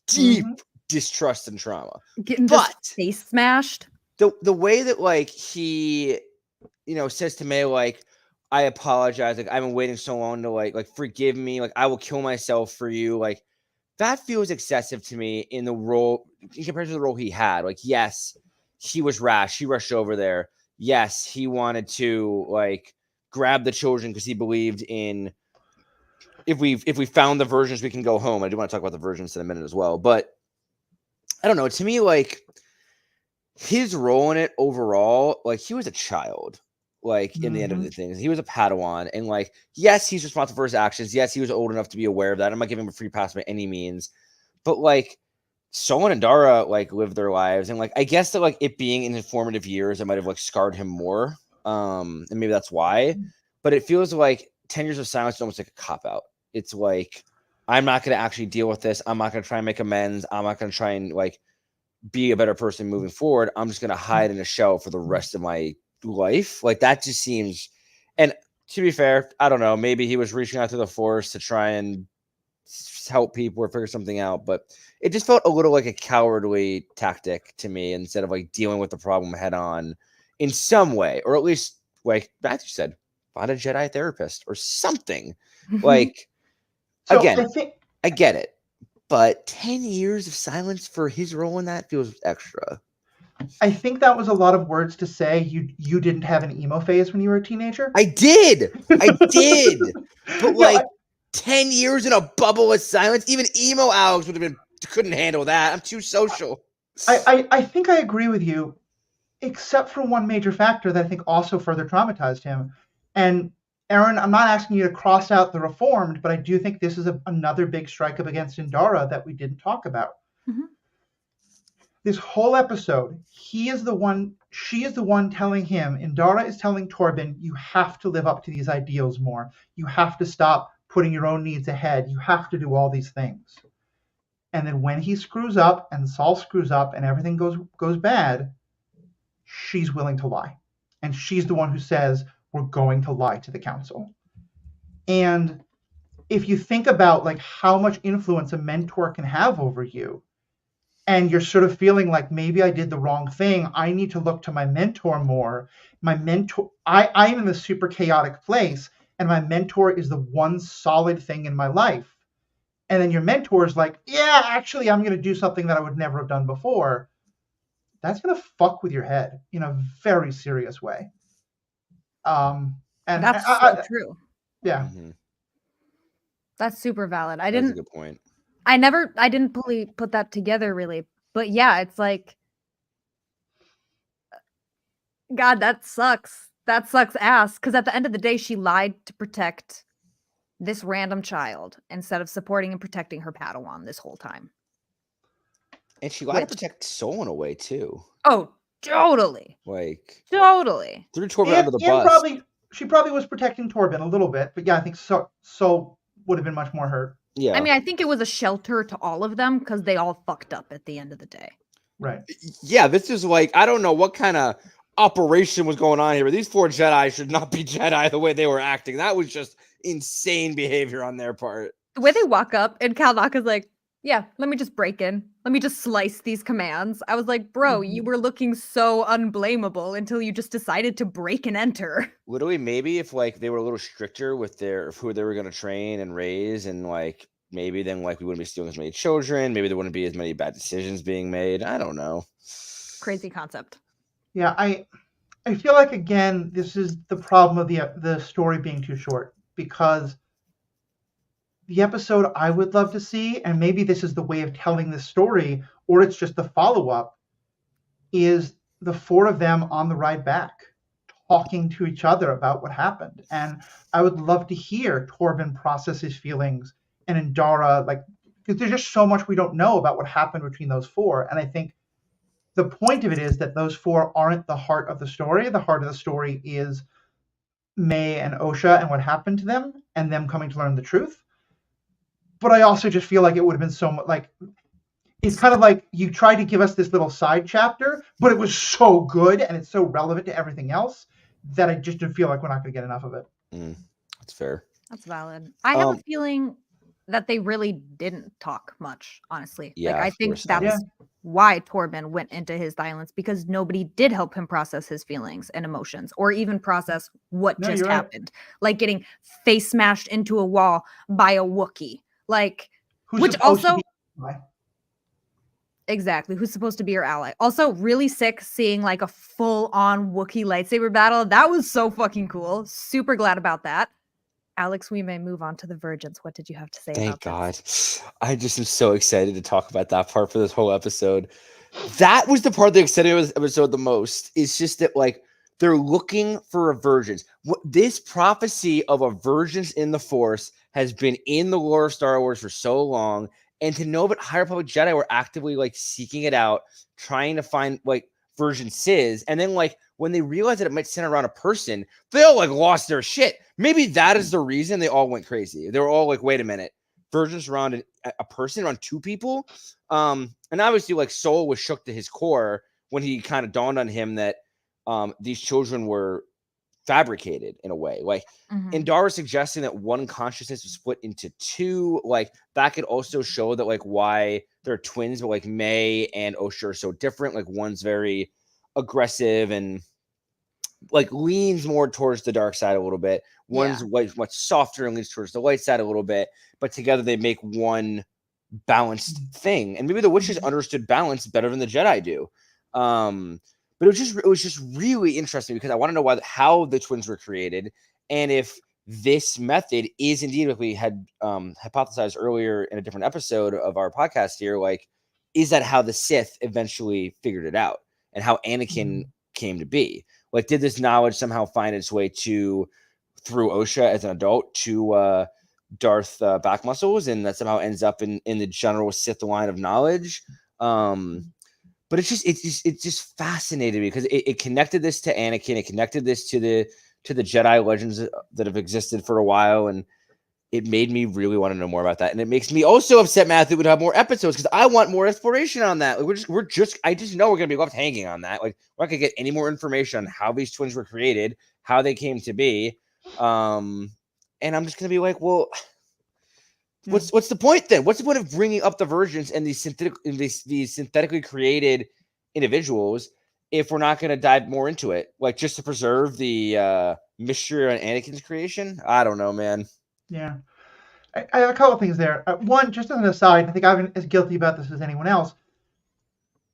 deep distrust and trauma. Getting just face smashed. The way that like he, says to May, like, I apologize, like I've been waiting so long to like forgive me, like I will kill myself for you, like that feels excessive to me in the role in comparison to the role he had. Like, yes, he was rash, he rushed over there. Yes, he wanted to like grab the children because he believed in if we found the versions, we can go home. I do want to talk about the versions in a minute as well, but I don't know. To me, like his role in it overall, like he was a child. Like in the end of the things, he was a Padawan, and like, yes, he's responsible for his actions. Yes, he was old enough to be aware of that. I'm not giving him a free pass by any means, but like, Solon and Dara like lived their lives, and like, I guess that like it being in his formative years, it might have like scarred him more, and maybe that's why. But it feels like 10 years of silence is almost like a cop out. It's like, I'm not going to actually deal with this. I'm not going to try and make amends. I'm not going to try and like be a better person moving forward. I'm just going to hide in a shell for the rest of my life. Like that just seems, and to be fair, I don't know, maybe he was reaching out to the Force to try and help people or figure something out, but it just felt a little like a cowardly tactic to me instead of like dealing with the problem head on in some way, or at least like Matthew said, find a Jedi therapist or something. Like, so again, I get it, but 10 years of silence for his role in that feels extra. I think that was a lot of words to say. You didn't have an emo phase when you were a teenager. I did. But like 10 years in a bubble of silence, even emo Alex couldn't handle that. I'm too social. I think I agree with you, except for one major factor that I think also further traumatized him. And Erin, I'm not asking you to cross out the Reformed, but I do think this is another big strike up against Indara that we didn't talk about. Mhm. This whole episode, she is the one telling him, Indara is telling Torben, you have to live up to these ideals more. You have to stop putting your own needs ahead. You have to do all these things. And then when he screws up and Saul screws up and everything goes bad, she's willing to lie. And she's the one who says, we're going to lie to the council. And if you think about like how much influence a mentor can have over you, and you're sort of feeling like maybe I did the wrong thing, I need to look to my mentor more. My mentor, I'm in this super chaotic place, and my mentor is the one solid thing in my life. And then your mentor is like, yeah, actually, I'm going to do something that I would never have done before. That's going to fuck with your head in a very serious way. And That's so true. Yeah. Mhm. That's super valid. That's a good point. I didn't fully put that together really. But yeah, it's like, God, that sucks. That sucks ass. Because at the end of the day, she lied to protect this random child instead of supporting and protecting her Padawan this whole time. And she lied to protect Soul in a way too. Oh, totally. Like Totally. threw Torben under the bus. She probably was protecting Torben a little bit, but yeah, I think Soul would have been much more hurt. Yeah. I mean, I think it was a shelter to all of them because they all fucked up at the end of the day. Right. Yeah, this is like, I don't know what kind of operation was going on here, but these 4 Jedi should not be Jedi the way they were acting. That was just insane behavior on their part. The way they walk up and Kalnaka's like, yeah, let me just break in. Let me just slice these commands. I was like, bro, you were looking so unblameable until you just decided to break and enter. Literally, maybe if like they were a little stricter with who they were going to train and raise, and like maybe then like we wouldn't be stealing as many children. Maybe there wouldn't be as many bad decisions being made. I don't know. Crazy concept. Yeah, I feel like again this is the problem of the story being too short, because the episode I would love to see, and maybe this is the way of telling this story, or it's just the follow-up, is the 4 of them on the ride back talking to each other about what happened. And I would love to hear Torben process his feelings and Indara, like, because there's just so much we don't know about what happened between those 4. And I think the point of it is that those 4 aren't the heart of the story. The heart of the story is May and Osha and what happened to them and them coming to learn the truth. But I also just feel like it would have been so much like, it's kind of like you tried to give us this little side chapter, but it was so good and it's so relevant to everything else that I just didn't feel like we're not going to get enough of it. That's fair. That's valid. I have a feeling that they really didn't talk much, honestly. Yeah, like I think that's why Torben went into his silence, because nobody did help him process his feelings and emotions, or even process what just happened. Right. Like getting face smashed into a wall by a Wookiee. Like, which also exactly, who's supposed to be your ally. Also, really sick seeing like a full-on Wookiee lightsaber battle. That was so fucking cool. Super glad about that. Alex, we may move on to the Virgins. What did you have to say Thank about God. this? I just am so excited to talk about that part for this whole episode. That was the part that excited me about this episode the most. It's just that like they're looking for a virgins. This prophecy of a virgins in the Force has been in the lore of Star Wars for so long. And to know that High Republic Jedi were actively like seeking it out, trying to find like virgin Sis, and then like when they realized that it might center around a person, they all like lost their shit. Maybe that is the reason they all went crazy. They were all like, wait a minute, virgins around a person, around 2 people. And obviously like Soul was shook to his core when he kind of dawned on him that these children were fabricated in a way. Like Indara suggesting that one consciousness was split into 2, like that could also show that like why they're twins, but like May and Osha are so different. Like one's very aggressive and like leans more towards the dark side a little bit. One's like much softer and leans towards the light side a little bit, but together they make one balanced thing. And maybe the witches understood balance better than the Jedi do. But it was just really interesting because I want to know how the twins were created, and if this method is indeed what we had hypothesized earlier in a different episode of our podcast here. Like, is that how the Sith eventually figured it out, and how Anakin came to be? Like, did this knowledge somehow find its way to through OSHA as an adult to Darth back muscles, and that somehow ends up in the general Sith line of knowledge. But it's just fascinated me because it connected this to Anakin, it connected this to the Jedi legends that have existed for a while, and it made me really want to know more about that. And it makes me also upset, Matthew, would have more episodes because I want more exploration on that. Like I just know we're gonna be left hanging on that. Like we're not gonna get any more information on how these twins were created, how they came to be. And I'm just gonna be like, well, what's the point then? What's the point of bringing up the virgins and these synthetically created individuals if we're not going to dive more into it, like just to preserve the mystery on Anakin's creation? I don't know, man. Yeah, I have a couple of things there. One, just as an aside, I think I'm as guilty about this as anyone else.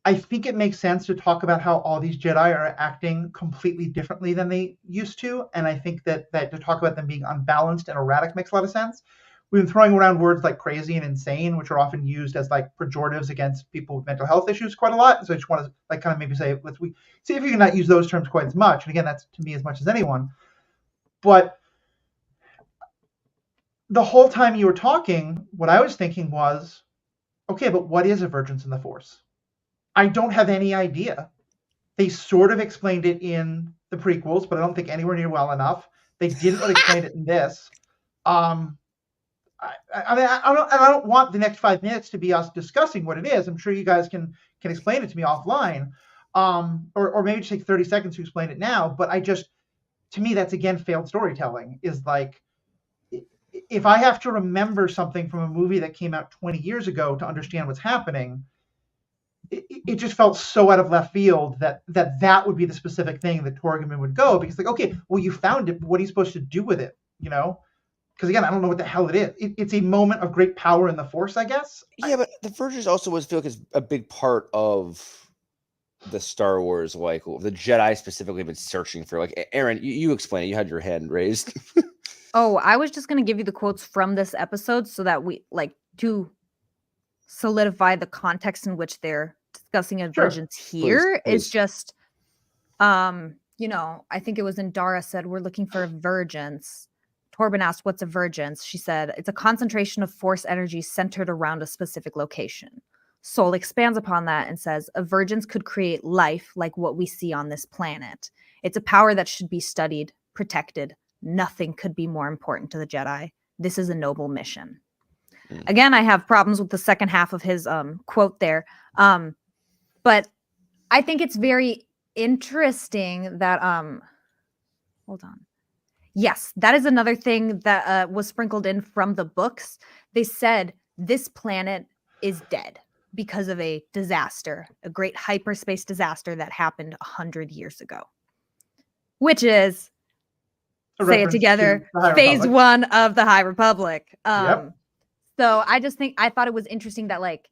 I think it makes sense to talk about how all these Jedi are acting completely differently than they used to, and I think that to talk about them being unbalanced and erratic makes a lot of sense. We've been throwing around words like crazy and insane, which are often used as like pejoratives against people with mental health issues quite a lot. So I just want to like kind of maybe say, let's see if you can not use those terms quite as much. And again, that's to me as much as anyone. But the whole time you were talking, what I was thinking was, okay, but what is emergence in the Force? I don't have any idea. They sort of explained it in the prequels, but I don't think anywhere near well enough. They didn't really explain it in this. I mean, I don't want the next 5 minutes to be us discussing what it is. I'm sure you guys can explain it to me offline, or maybe just take 30 seconds to explain it now. But to me, that's again failed storytelling. Is like, if I have to remember something from a movie that came out 20 years ago to understand what's happening, it just felt so out of left field that would be the specific thing that Torgman would go, because like, okay, well, you found it, but what are you supposed to do with it? You know? Because again, I don't know what the hell it is. It's a moment of great power in the Force, I guess. Yeah, but the Virgins also feel like it's a big part of the Star Wars, like the Jedi specifically have been searching for. Like, Erin, you explain it. You had your hand raised. Oh, I was just gonna give you the quotes from this episode so that we like to solidify the context in which they're discussing emergence here. Please. Is just I think it was Indara said we're looking for emergence. Torben asked, what's emergence? She said, it's a concentration of force energy centered around a specific location. Soul expands upon that and says, emergence could create life like what we see on this planet. It's a power that should be studied, protected. Nothing could be more important to the Jedi. This is a noble mission. Again, I have problems with the second half of his quote there. But I think it's very interesting that, hold on. Yes, that is another thing that was sprinkled in from the books. They said this planet is dead because of a disaster, a great hyperspace disaster that happened 100 years ago, which is, say it together, phase 1 of the High Republic. Yep. So I thought it was interesting that like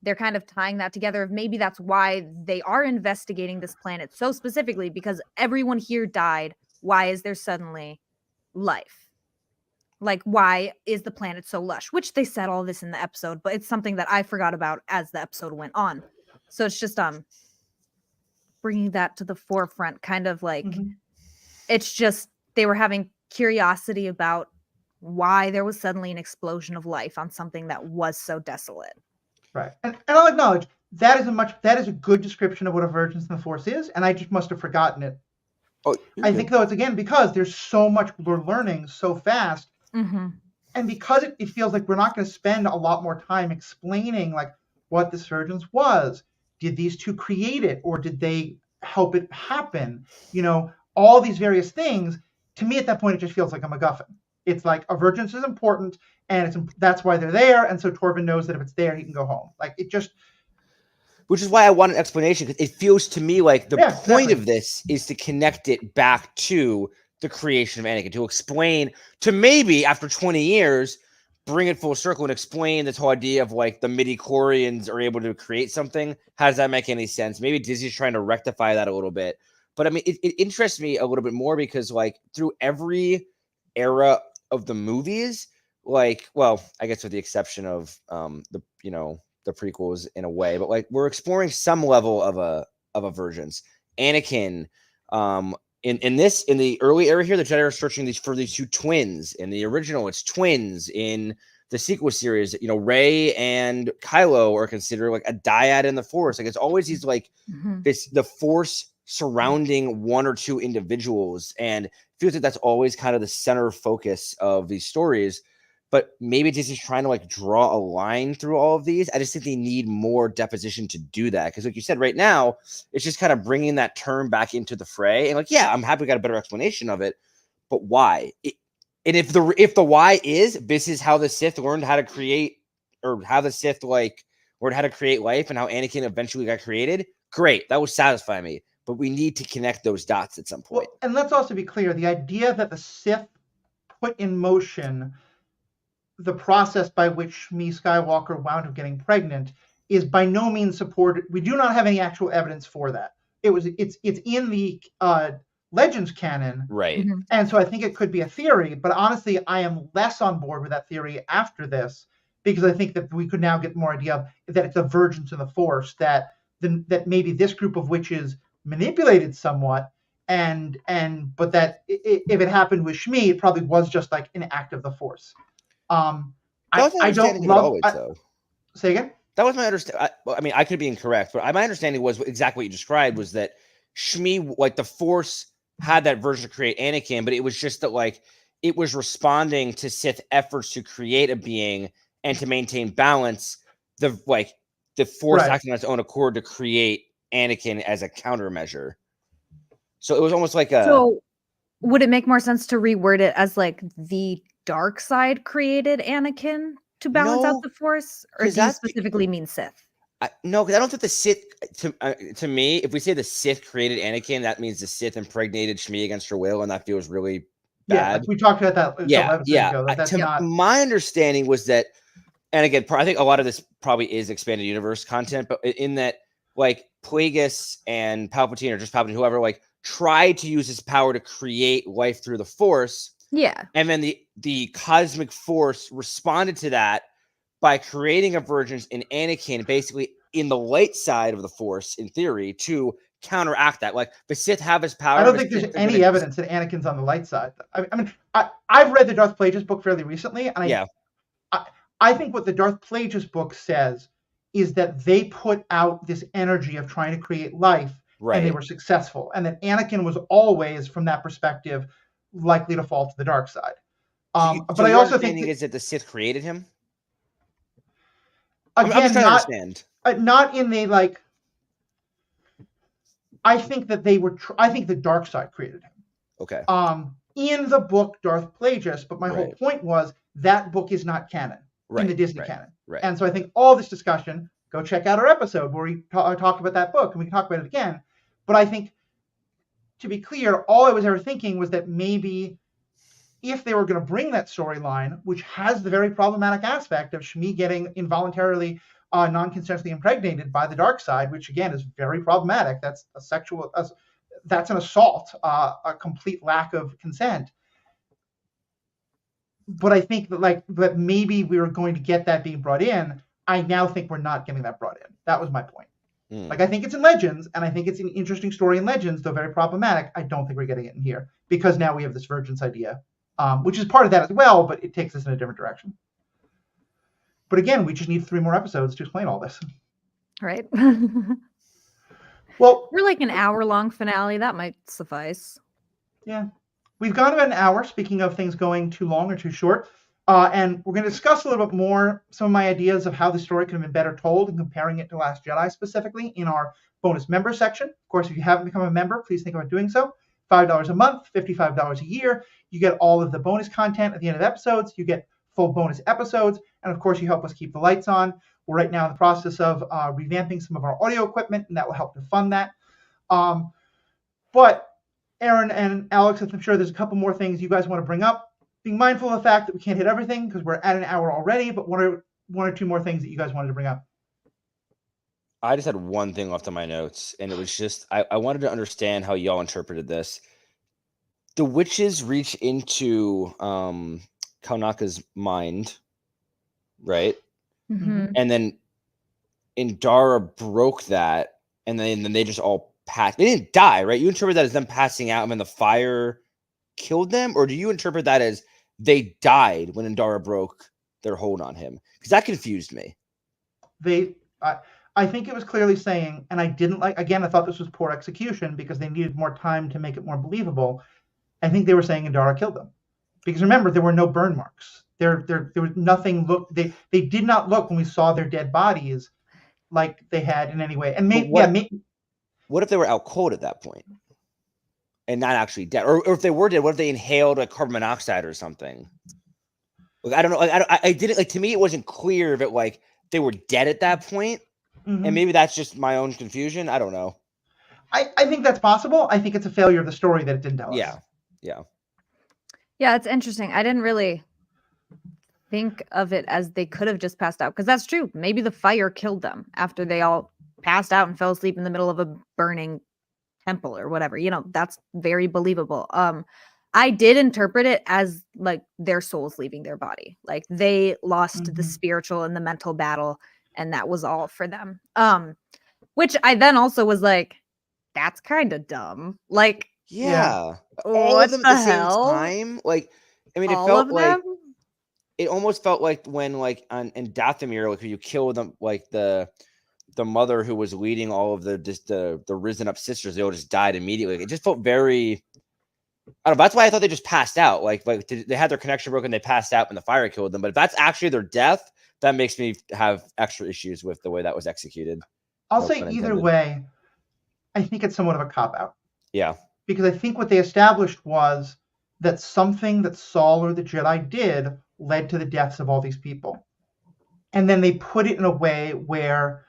they're kind of tying that together. Maybe that's why they are investigating this planet so specifically, because everyone here died. Why is there suddenly life? Like, why is the planet so lush? Which they said all this in the episode, but it's something that I forgot about as the episode went on. So it's just bringing that to the forefront, kind of like it's just they were having curiosity about why there was suddenly an explosion of life on something that was so desolate. Right, and I'll acknowledge that is a good description of what emergence in the Force is, and I just must have forgotten it. Oh, I think though it's again because there's so much we're learning so fast, and because it feels like we're not going to spend a lot more time explaining like what this emergence was. Did these two create it, or did they help it happen? You know, all these various things. To me, at that point, it just feels like a MacGuffin. It's like emergence is important, and that's why they're there. And so Torben knows that if it's there, he can go home. Like it just. Which is why I want an explanation, because it feels to me like the point of this is to connect it back to the creation of Anakin, to explain, to maybe after 20 years, bring it full circle and explain this whole idea of like the midi-chlorians are able to create something. How does that make any sense? Maybe Disney's trying to rectify that a little bit. But I mean, it interests me a little bit more because like through every era of the movies, like, well, I guess with the exception of the prequels in a way, but like we're exploring some level of a versions. Anakin, in the early era here, the Jedi are searching for these two twins. In the original, it's twins. In the sequel series, Rey and Kylo are considered like a dyad in the Force. Like it's always these like the Force surrounding one or two individuals, and it feels like that's always kind of the center focus of these stories. But maybe Disney's trying to like draw a line through all of these. I just think they need more deposition to do that. Because like you said, right now, it's just kind of bringing that term back into the fray. And like, yeah, I'm happy we got a better explanation of it. But why? And if the why is this is how the Sith learned how to create, or how the Sith like learned how to create life and how Anakin eventually got created, great. That would satisfy me. But we need to connect those dots at some point. Well, and let's also be clear, the idea that the Sith put in motion the process by which Shmi Skywalker wound up getting pregnant is by no means supported. We do not have any actual evidence for that. It's in the Legends canon, right? And so I think it could be a theory. But honestly, I am less on board with that theory after this, because I think that we could now get more idea of that it's a vergence in the Force, that maybe this group of witches manipulated somewhat, but that if it happened with Shmi, it probably was just like an act of the Force. I don't love. Say again. That was my understanding. I mean, I could be incorrect, but my understanding was exactly what you described, was that Shmi, like the Force, had that version to create Anakin, but it was just that like it was responding to Sith efforts to create a being and to maintain balance. The Force acting on its own accord to create Anakin as a countermeasure. So it was almost like a. So would it make more sense to reword it as like the dark side created Anakin to balance out the Force, or do you specifically mean Sith? No, because I don't think the Sith. To me, if we say the Sith created Anakin, that means the Sith impregnated Shmi against her will, and that feels really bad. Yeah, like we talked about that. Yeah. My understanding was that, and again, I think a lot of this probably is expanded universe content, but in that, like Plagueis and Palpatine, or just Palpatine, whoever, like tried to use his power to create life through the Force. Yeah. And then the cosmic Force responded to that by creating a vergence in Anakin, basically in the light side of the Force, in theory, to counteract that. Like the Sith have his power. I don't think there's any evidence that Anakin's on the light side. I mean, I've read the Darth Plagueis book fairly recently, and I think what the Darth Plagueis book says is that they put out this energy of trying to create life, and they were successful, and that Anakin was always, from that perspective, likely to fall to the dark side. But I also think is that the Sith created him. Again, I'm just trying to understand. Not in the like. I think that they were. I think the dark side created him. Okay. In the book Darth Plagueis, but my whole point was that book is not canon in the Disney canon. Right. And so I think all this discussion, go check out our episode where we talk about that book, and we can talk about it again. But I think, to be clear, all I was ever thinking was that maybe if they were going to bring that storyline, which has the very problematic aspect of Shmi getting involuntarily non-consensually impregnated by the dark side, which again is very problematic. That's that's an assault, a complete lack of consent. But I think that maybe we were going to get that being brought in. I now think we're not getting that brought in. That was my point. Like, I think it's in Legends, and I think it's an interesting story in Legends, though very problematic. I don't think we're getting it in here, because now we have this vergence idea, which is part of that as well, but it takes us in a different direction. But again, we just need 3 more episodes to explain all this. Right. Well, we're like an hour-long finale. That might suffice. Yeah. We've gone about an hour, speaking of things going too long or too short. And we're going to discuss a little bit more some of my ideas of how the story could have been better told, and comparing it to Last Jedi specifically in our bonus member section. Of course, if you haven't become a member, please think about doing so. $5 a month, $55 a year. You get all of the bonus content at the end of episodes. You get full bonus episodes. And of course, you help us keep the lights on. We're right now in the process of revamping some of our audio equipment, and that will help to fund that. But Erin and Alex, I'm sure there's a couple more things you guys want to bring up. Being mindful of the fact that we can't hit everything because we're at an hour already, but one or two more things that you guys wanted to bring up. I just had one thing left on my notes, and it was just I wanted to understand how y'all interpreted this. The witches reach into Kaunaka's mind, right? Mm-hmm. And then Indara broke that, and then they just all They didn't die, right? You interpret that as them passing out and then the fire killed them, or do you interpret that as they died when Indara broke their hold on him? Because that confused me. I think it was clearly saying, and I didn't like. Again, I thought this was poor execution because they needed more time to make it more believable. I think they were saying Indara killed them, because remember there were no burn marks. There was nothing. They did not look when we saw their dead bodies like they had in any way. And what if they were out cold at that point and not actually dead, or if they were dead, what if they inhaled like carbon monoxide or something? Like, I don't know. Like, I didn't like. To me, it wasn't clear if it like they were dead at that point, and maybe that's just my own confusion. I don't know. I think that's possible. I think it's a failure of the story that it didn't tell us. Yeah, it's interesting. I didn't really think of it as they could have just passed out, because that's true. Maybe the fire killed them after they all passed out and fell asleep in the middle of a burning temple or whatever. That's very believable. I did interpret it as like their souls leaving their body. Like they lost the spiritual and the mental battle, and that was all for them. Which I then also was like, that's kind of dumb. Like, all of them at the same time. Like, I mean, it felt like it almost felt like when like in Dathomir, like when you kill them, like the mother who was leading all of the risen up sisters, they all just died immediately. It just felt very. I don't know. That's why I thought they just passed out. Like they had their connection broken, they passed out, and the fire killed them. But if that's actually their death, that makes me have extra issues with the way that was executed. I'll say either way, I think it's somewhat of a cop-out. Yeah. Because I think what they established was that something that Saul or the Jedi did led to the deaths of all these people. And then they put it in a way where,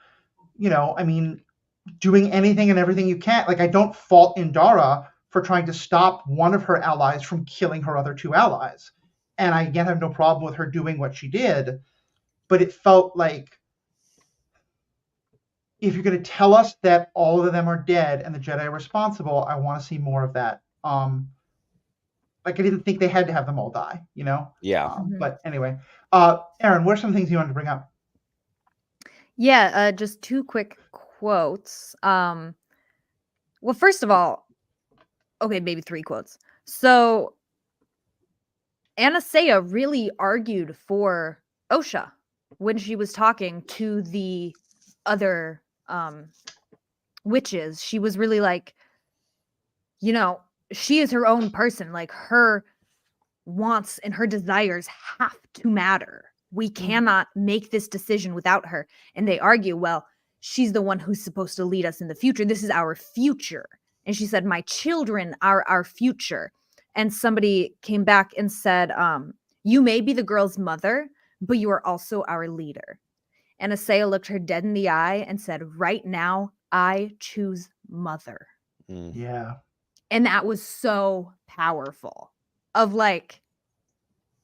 doing anything and everything you can. Like, I don't fault Indara for trying to stop one of her allies from killing her other two allies. And I, again, have no problem with her doing what she did. But it felt like, if you're going to tell us that all of them are dead and the Jedi are responsible, I want to see more of that. Like, I didn't think they had to have them all die, Yeah. But anyway, Erin, what are some things you wanted to bring up? Yeah, just two quick quotes. Well, first of all, okay, maybe three quotes. So Anastasia really argued for Osha when she was talking to the other witches. She was really like, she is her own person. Like, her wants and her desires have to matter. We cannot make this decision without her. And they argue, well, she's the one who's supposed to lead us in the future. This is our future. And she said, my children are our future. And somebody came back and said, you may be the girl's mother, but you are also our leader. And Asaya looked her dead in the eye and said, right now, I choose mother. Yeah. And that was so powerful. Of like,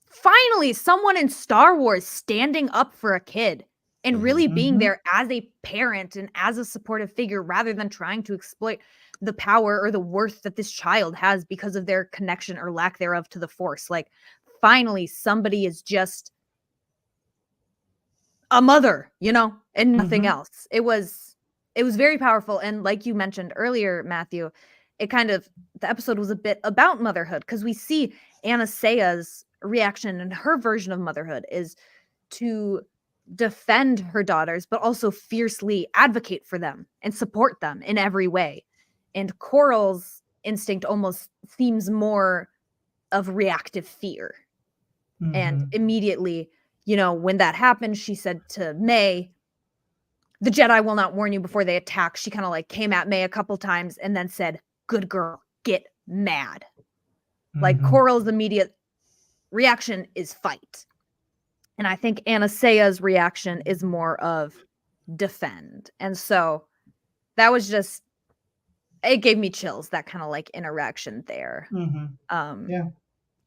finally, someone in Star Wars standing up for a kid and really being there as a parent and as a supportive figure, rather than trying to exploit the power or the worth that this child has because of their connection or lack thereof to the Force. Like, finally, somebody is just a mother, and nothing else. It was very powerful. And like you mentioned earlier, Matthew, the episode was a bit about motherhood, because we see Anastasia's reaction and her version of motherhood is to defend her daughters, but also fiercely advocate for them and support them in every way. And Coral's instinct almost seems more of reactive fear. And immediately, when that happened, she said to May, the Jedi will not warn you before they attack. She kind of like came at May a couple times and then said, good girl, get mad. Like, Coral's immediate reaction is fight. And I think Anastasia's reaction is more of defend. And so that was just, it gave me chills, that kind of like interaction there. Yeah.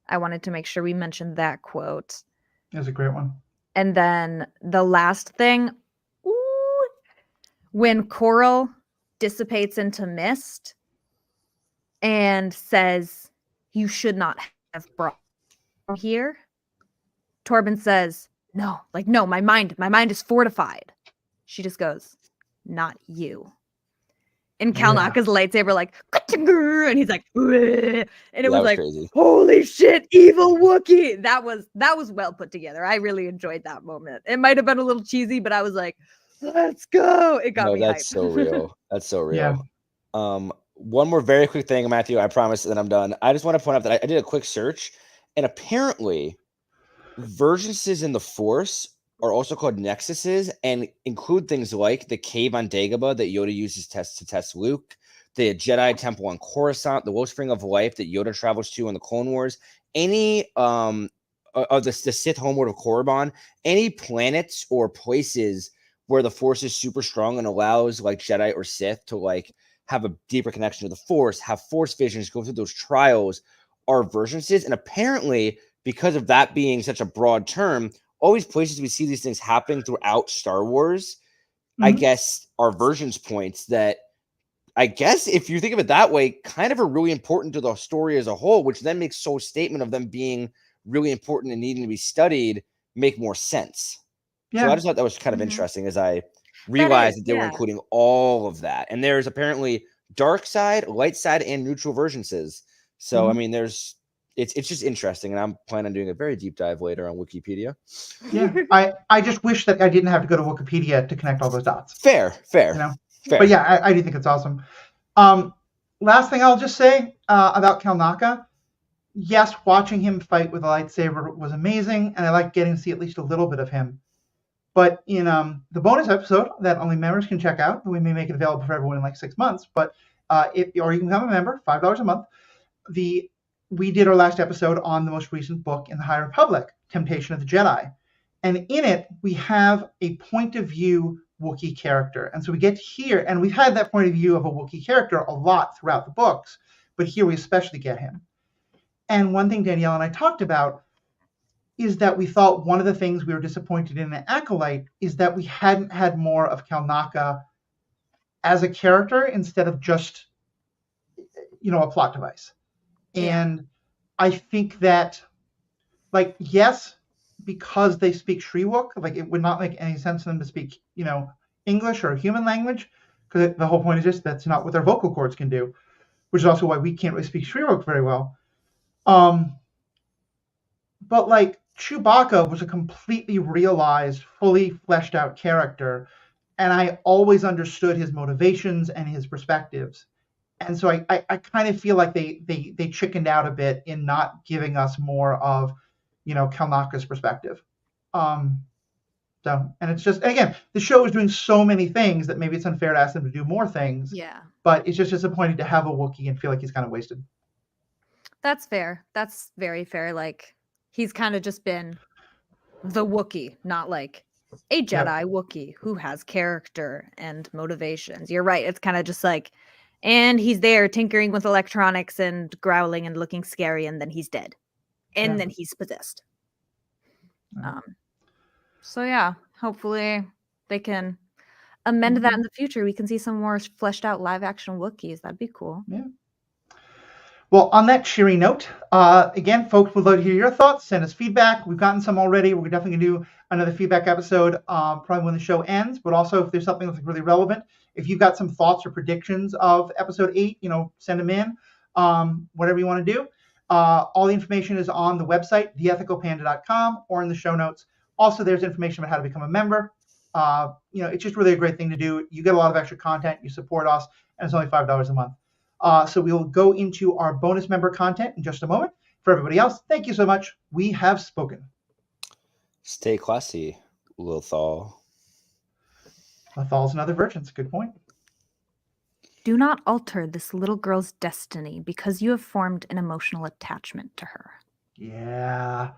I wanted to make sure we mentioned that quote. It was a great one. And then the last thing, when Coral dissipates into mist and says, you should not have brought him here, Torben says, no, my mind is fortified. She just goes, not you. in Kalnaka's lightsaber, like, and he's like, "Bleh," and it was like, crazy. holy shit, evil Wookiee. That was well put together. I really enjoyed that moment. It might have been a little cheesy, but I was like, let's go. It got me that's hyped. so real. That's so real. Yeah. One more very quick thing, Matthew, I promise, and then I'm done. I just want to point out that I did a quick search, and apparently vergences in the Force are also called nexuses and include things like the cave on Dagobah that Yoda uses to test Luke, the Jedi Temple on Coruscant, the Wellspring of Life that Yoda travels to in the Clone Wars, any of the Sith homeworld of Korriban, any planets or places where the Force is super strong and allows like Jedi or Sith to like have a deeper connection to the Force, have Force visions, go through those trials, are vergences. And apparently, because of that being such a broad term, all these places we see these things happening throughout Star Wars, I guess, are versions points that, I guess, if you think of it that way, kind of are really important to the story as a whole, which then makes Soul's statement of them being really important and needing to be studied make more sense. Yeah. So I just thought that was kind of interesting as I realized that they were including all of that. And there's apparently dark side, light side, and neutral vergences. So, I mean, it's just interesting, and I'm planning on doing a very deep dive later on Wikipedia. Yeah, I just wish that I didn't have to go to Wikipedia to connect all those dots. Fair. You know? But yeah, I do think it's awesome. Last thing I'll just say about Kalnaka. Yes, watching him fight with a lightsaber was amazing, and I like getting to see at least a little bit of him. But in the bonus episode that only members can check out, we may make it available for everyone in like 6 months, but or you can become a member, $5 a month. We did our last episode on the most recent book in the High Republic, Temptation of the Jedi. And in it, we have a point of view Wookiee character. And so we get to hear, and we've had that point of view of a Wookiee character a lot throughout the books, but here we especially get him. And one thing Danielle and I talked about is that we thought one of the things we were disappointed in Acolyte is that we hadn't had more of Kalnaka as a character instead of just, a plot device. Yeah. And I think that, like, yes, because they speak Shriwook, like, it would not make any sense for them to speak, English or human language, because the whole point is just that's not what their vocal cords can do, which is also why we can't really speak Shriwook very well. But like Chewbacca was a completely realized, fully fleshed out character, and I always understood his motivations and his perspectives. And so I kind of feel like they chickened out a bit in not giving us more of, Kalnaka's perspective. And it's just, again, the show is doing so many things that maybe it's unfair to ask them to do more things. Yeah. But it's just disappointing to have a Wookiee and feel like he's kind of wasted. That's fair. That's very fair. Like, he's kind of just been the Wookiee, not like a Jedi Wookiee who has character and motivations. You're right. It's kind of just like, and he's there tinkering with electronics and growling and looking scary, and then he's dead. And then he's possessed. So yeah, hopefully they can amend that in the future. We can see some more fleshed out live action Wookiees. That'd be cool. Yeah. Well, on that cheery note, again, folks, would love to hear your thoughts. Send us feedback. We've gotten some already. We're definitely going to do another feedback episode probably when the show ends. But also, if there's something that's really relevant, if you've got some thoughts or predictions of episode 8, send them in. Whatever you want to do. All the information is on the website, theethicalpanda.com, or in the show notes. Also, there's information about how to become a member. It's just really a great thing to do. You get a lot of extra content. You support us, and it's only $5 a month. So we'll go into our bonus member content in just a moment. For everybody else, thank you so much. We have spoken. Stay classy, Lothal. Lothal's another virgin. Good point. Do not alter this little girl's destiny because you have formed an emotional attachment to her. Yeah.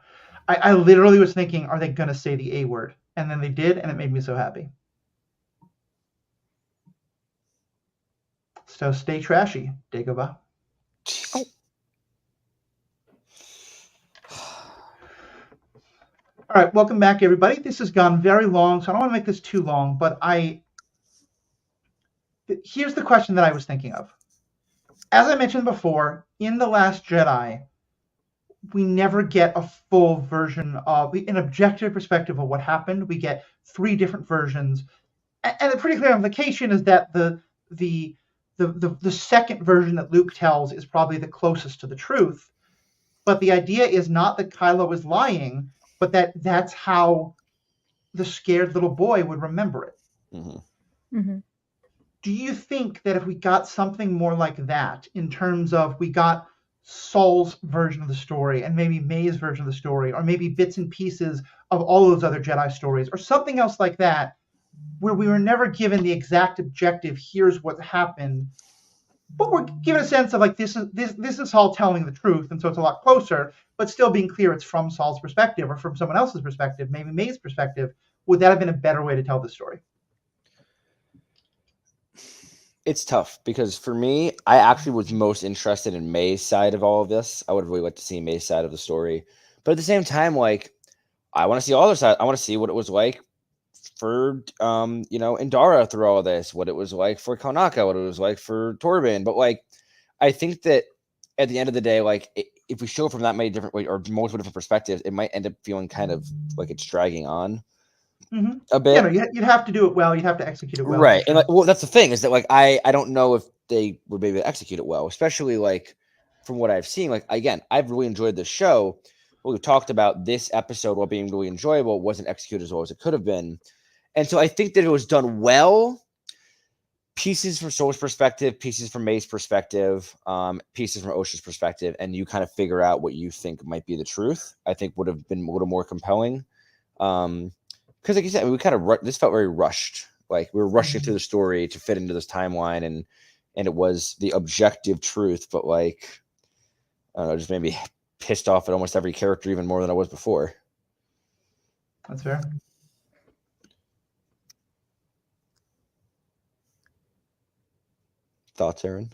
I literally was thinking, are they going to say the A word? And then they did, and it made me so happy. So stay trashy, Dagobah. Oh. All right, welcome back, everybody. This has gone very long, so I don't want to make this too long, but here's the question that I was thinking of. As I mentioned before, in The Last Jedi, we never get a full version of an objective perspective of what happened. We get 3 different versions, and the pretty clear implication is that the the second version that Luke tells is probably the closest to the truth. But the idea is not that Kylo is lying, but that's how the scared little boy would remember it. Mm-hmm. Mm-hmm. Do you think that if we got something more like that, in terms of we got Saul's version of the story and maybe May's version of the story, or maybe bits and pieces of all those other Jedi stories, or something else like that, where we were never given the exact objective, here's what happened, but we're given a sense of like this is Saul telling the truth, and so it's a lot closer, but still being clear it's from Saul's perspective or from someone else's perspective, maybe May's perspective, would that have been a better way to tell the story? It's tough because for me, I actually was most interested in May's side of all of this. I would really like to see May's side of the story. But at the same time, like, I want to see all their side. I want to see what it was like for Indara through all this, what it was like for Konaka, what it was like for Torben. But like, I think that at the end of the day, like, if we show from that many different ways or multiple different perspectives, it might end up feeling kind of like it's dragging on a bit. Yeah, no, you'd have to do it well. You'd have to execute it well. Right. Sure. And like, well, that's the thing is that like I don't know if they would maybe execute it well, especially like from what I've seen. Like again, I've really enjoyed the show. We've talked about this episode while being really enjoyable, wasn't executed as well as it could have been. And so I think that it was done well. Pieces from Soul's perspective, pieces from May's perspective, pieces from Osha's perspective, and you kind of figure out what you think might be the truth. I think would have been a little more compelling. Because like you said, we kind of this felt very rushed. Like we were rushing through the story to fit into this timeline, and it was the objective truth. But like, I don't know, just made me pissed off at almost every character even more than I was before. That's fair. Thoughts, Erin?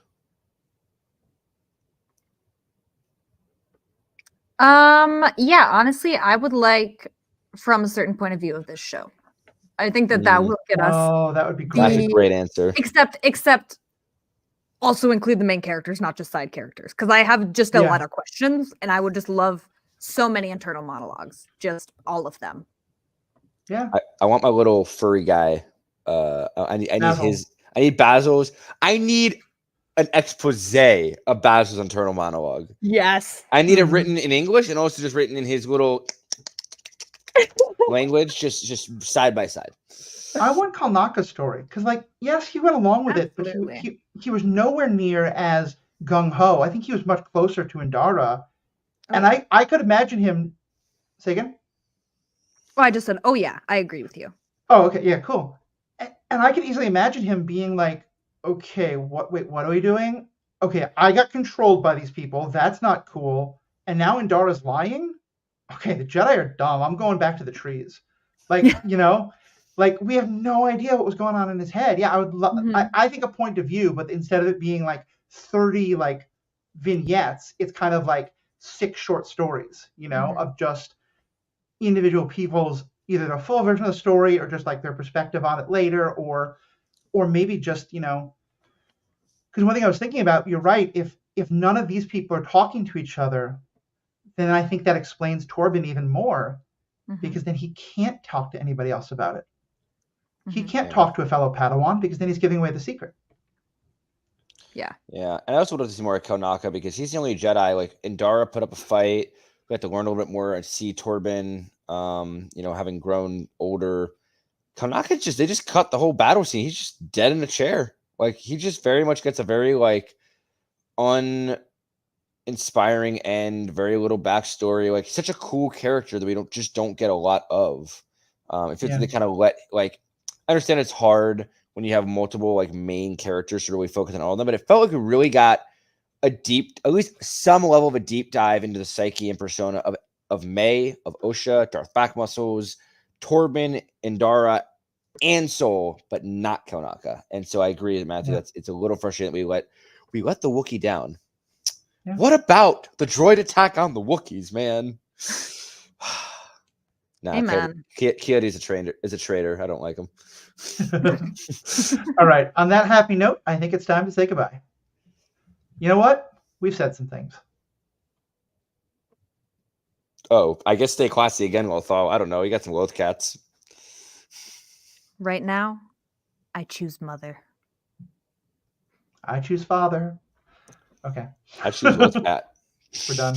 Yeah, honestly, I would like from a certain point of view of this show. I think that will get us. Oh, that would be great. That's a great answer. Except also include the main characters, not just side characters, because I have just a lot of questions, and I would just love so many internal monologues, just all of them. Yeah. I want my little furry guy. I need Basil's. I need an expose of Basil's internal monologue. Yes. I need it written in English and also just written in his little language, just side by side. I want Kalnaka's story because, like, yes, he went along with it, but he was nowhere near as gung ho. I think he was much closer to Indara, and I could imagine him. Say again. Oh, I just said, oh yeah, I agree with you. Oh, okay, yeah, cool. And I could easily imagine him being like, okay, what are we doing? Okay, I got controlled by these people. That's not cool. And now Indara's lying? Okay, the Jedi are dumb. I'm going back to the trees. Like, like we have no idea what was going on in his head. Yeah, I would love I think a point of view, but instead of it being like 30 like vignettes, it's kind of like 6 short stories, of just individual people's either the full version of the story or just like their perspective on it later, or maybe just, because one thing I was thinking about, you're right, if none of these people are talking to each other, then I think that explains Torben even more, because then he can't talk to anybody else about it. He can't talk to a fellow Padawan because then he's giving away the secret. Yeah. Yeah. And I also would love to see more of Konaka because he's the only Jedi. Like Indara put up a fight. We have to learn a little bit more and see Torben, having grown older. Konaka they just cut the whole battle scene. He's just dead in a chair. Like he just very much gets a very like uninspiring and very little backstory. Like such a cool character that we don't get a lot of. If they kind of let like, I understand it's hard when you have multiple like main characters to really focus on all of them, but it felt like we really got at least some level of a deep dive into the psyche and persona of May, of Osha, Darth Backmuscles, Torben, Indara, and Soul, but not Konaka. And so I agree, Matthew. It's a little frustrating that we let the Wookiee down. Yeah. What about the droid attack on the Wookiees, man? Nah, Coyote's is a traitor. I don't like him. All right. On that happy note, I think it's time to say goodbye. You know what? We've said some things. Oh, I guess stay classy again, Lothal. I don't know. You got some Loth cats. Right now, I choose Mother. I choose father. Okay, I choose Wolfcat. we're done.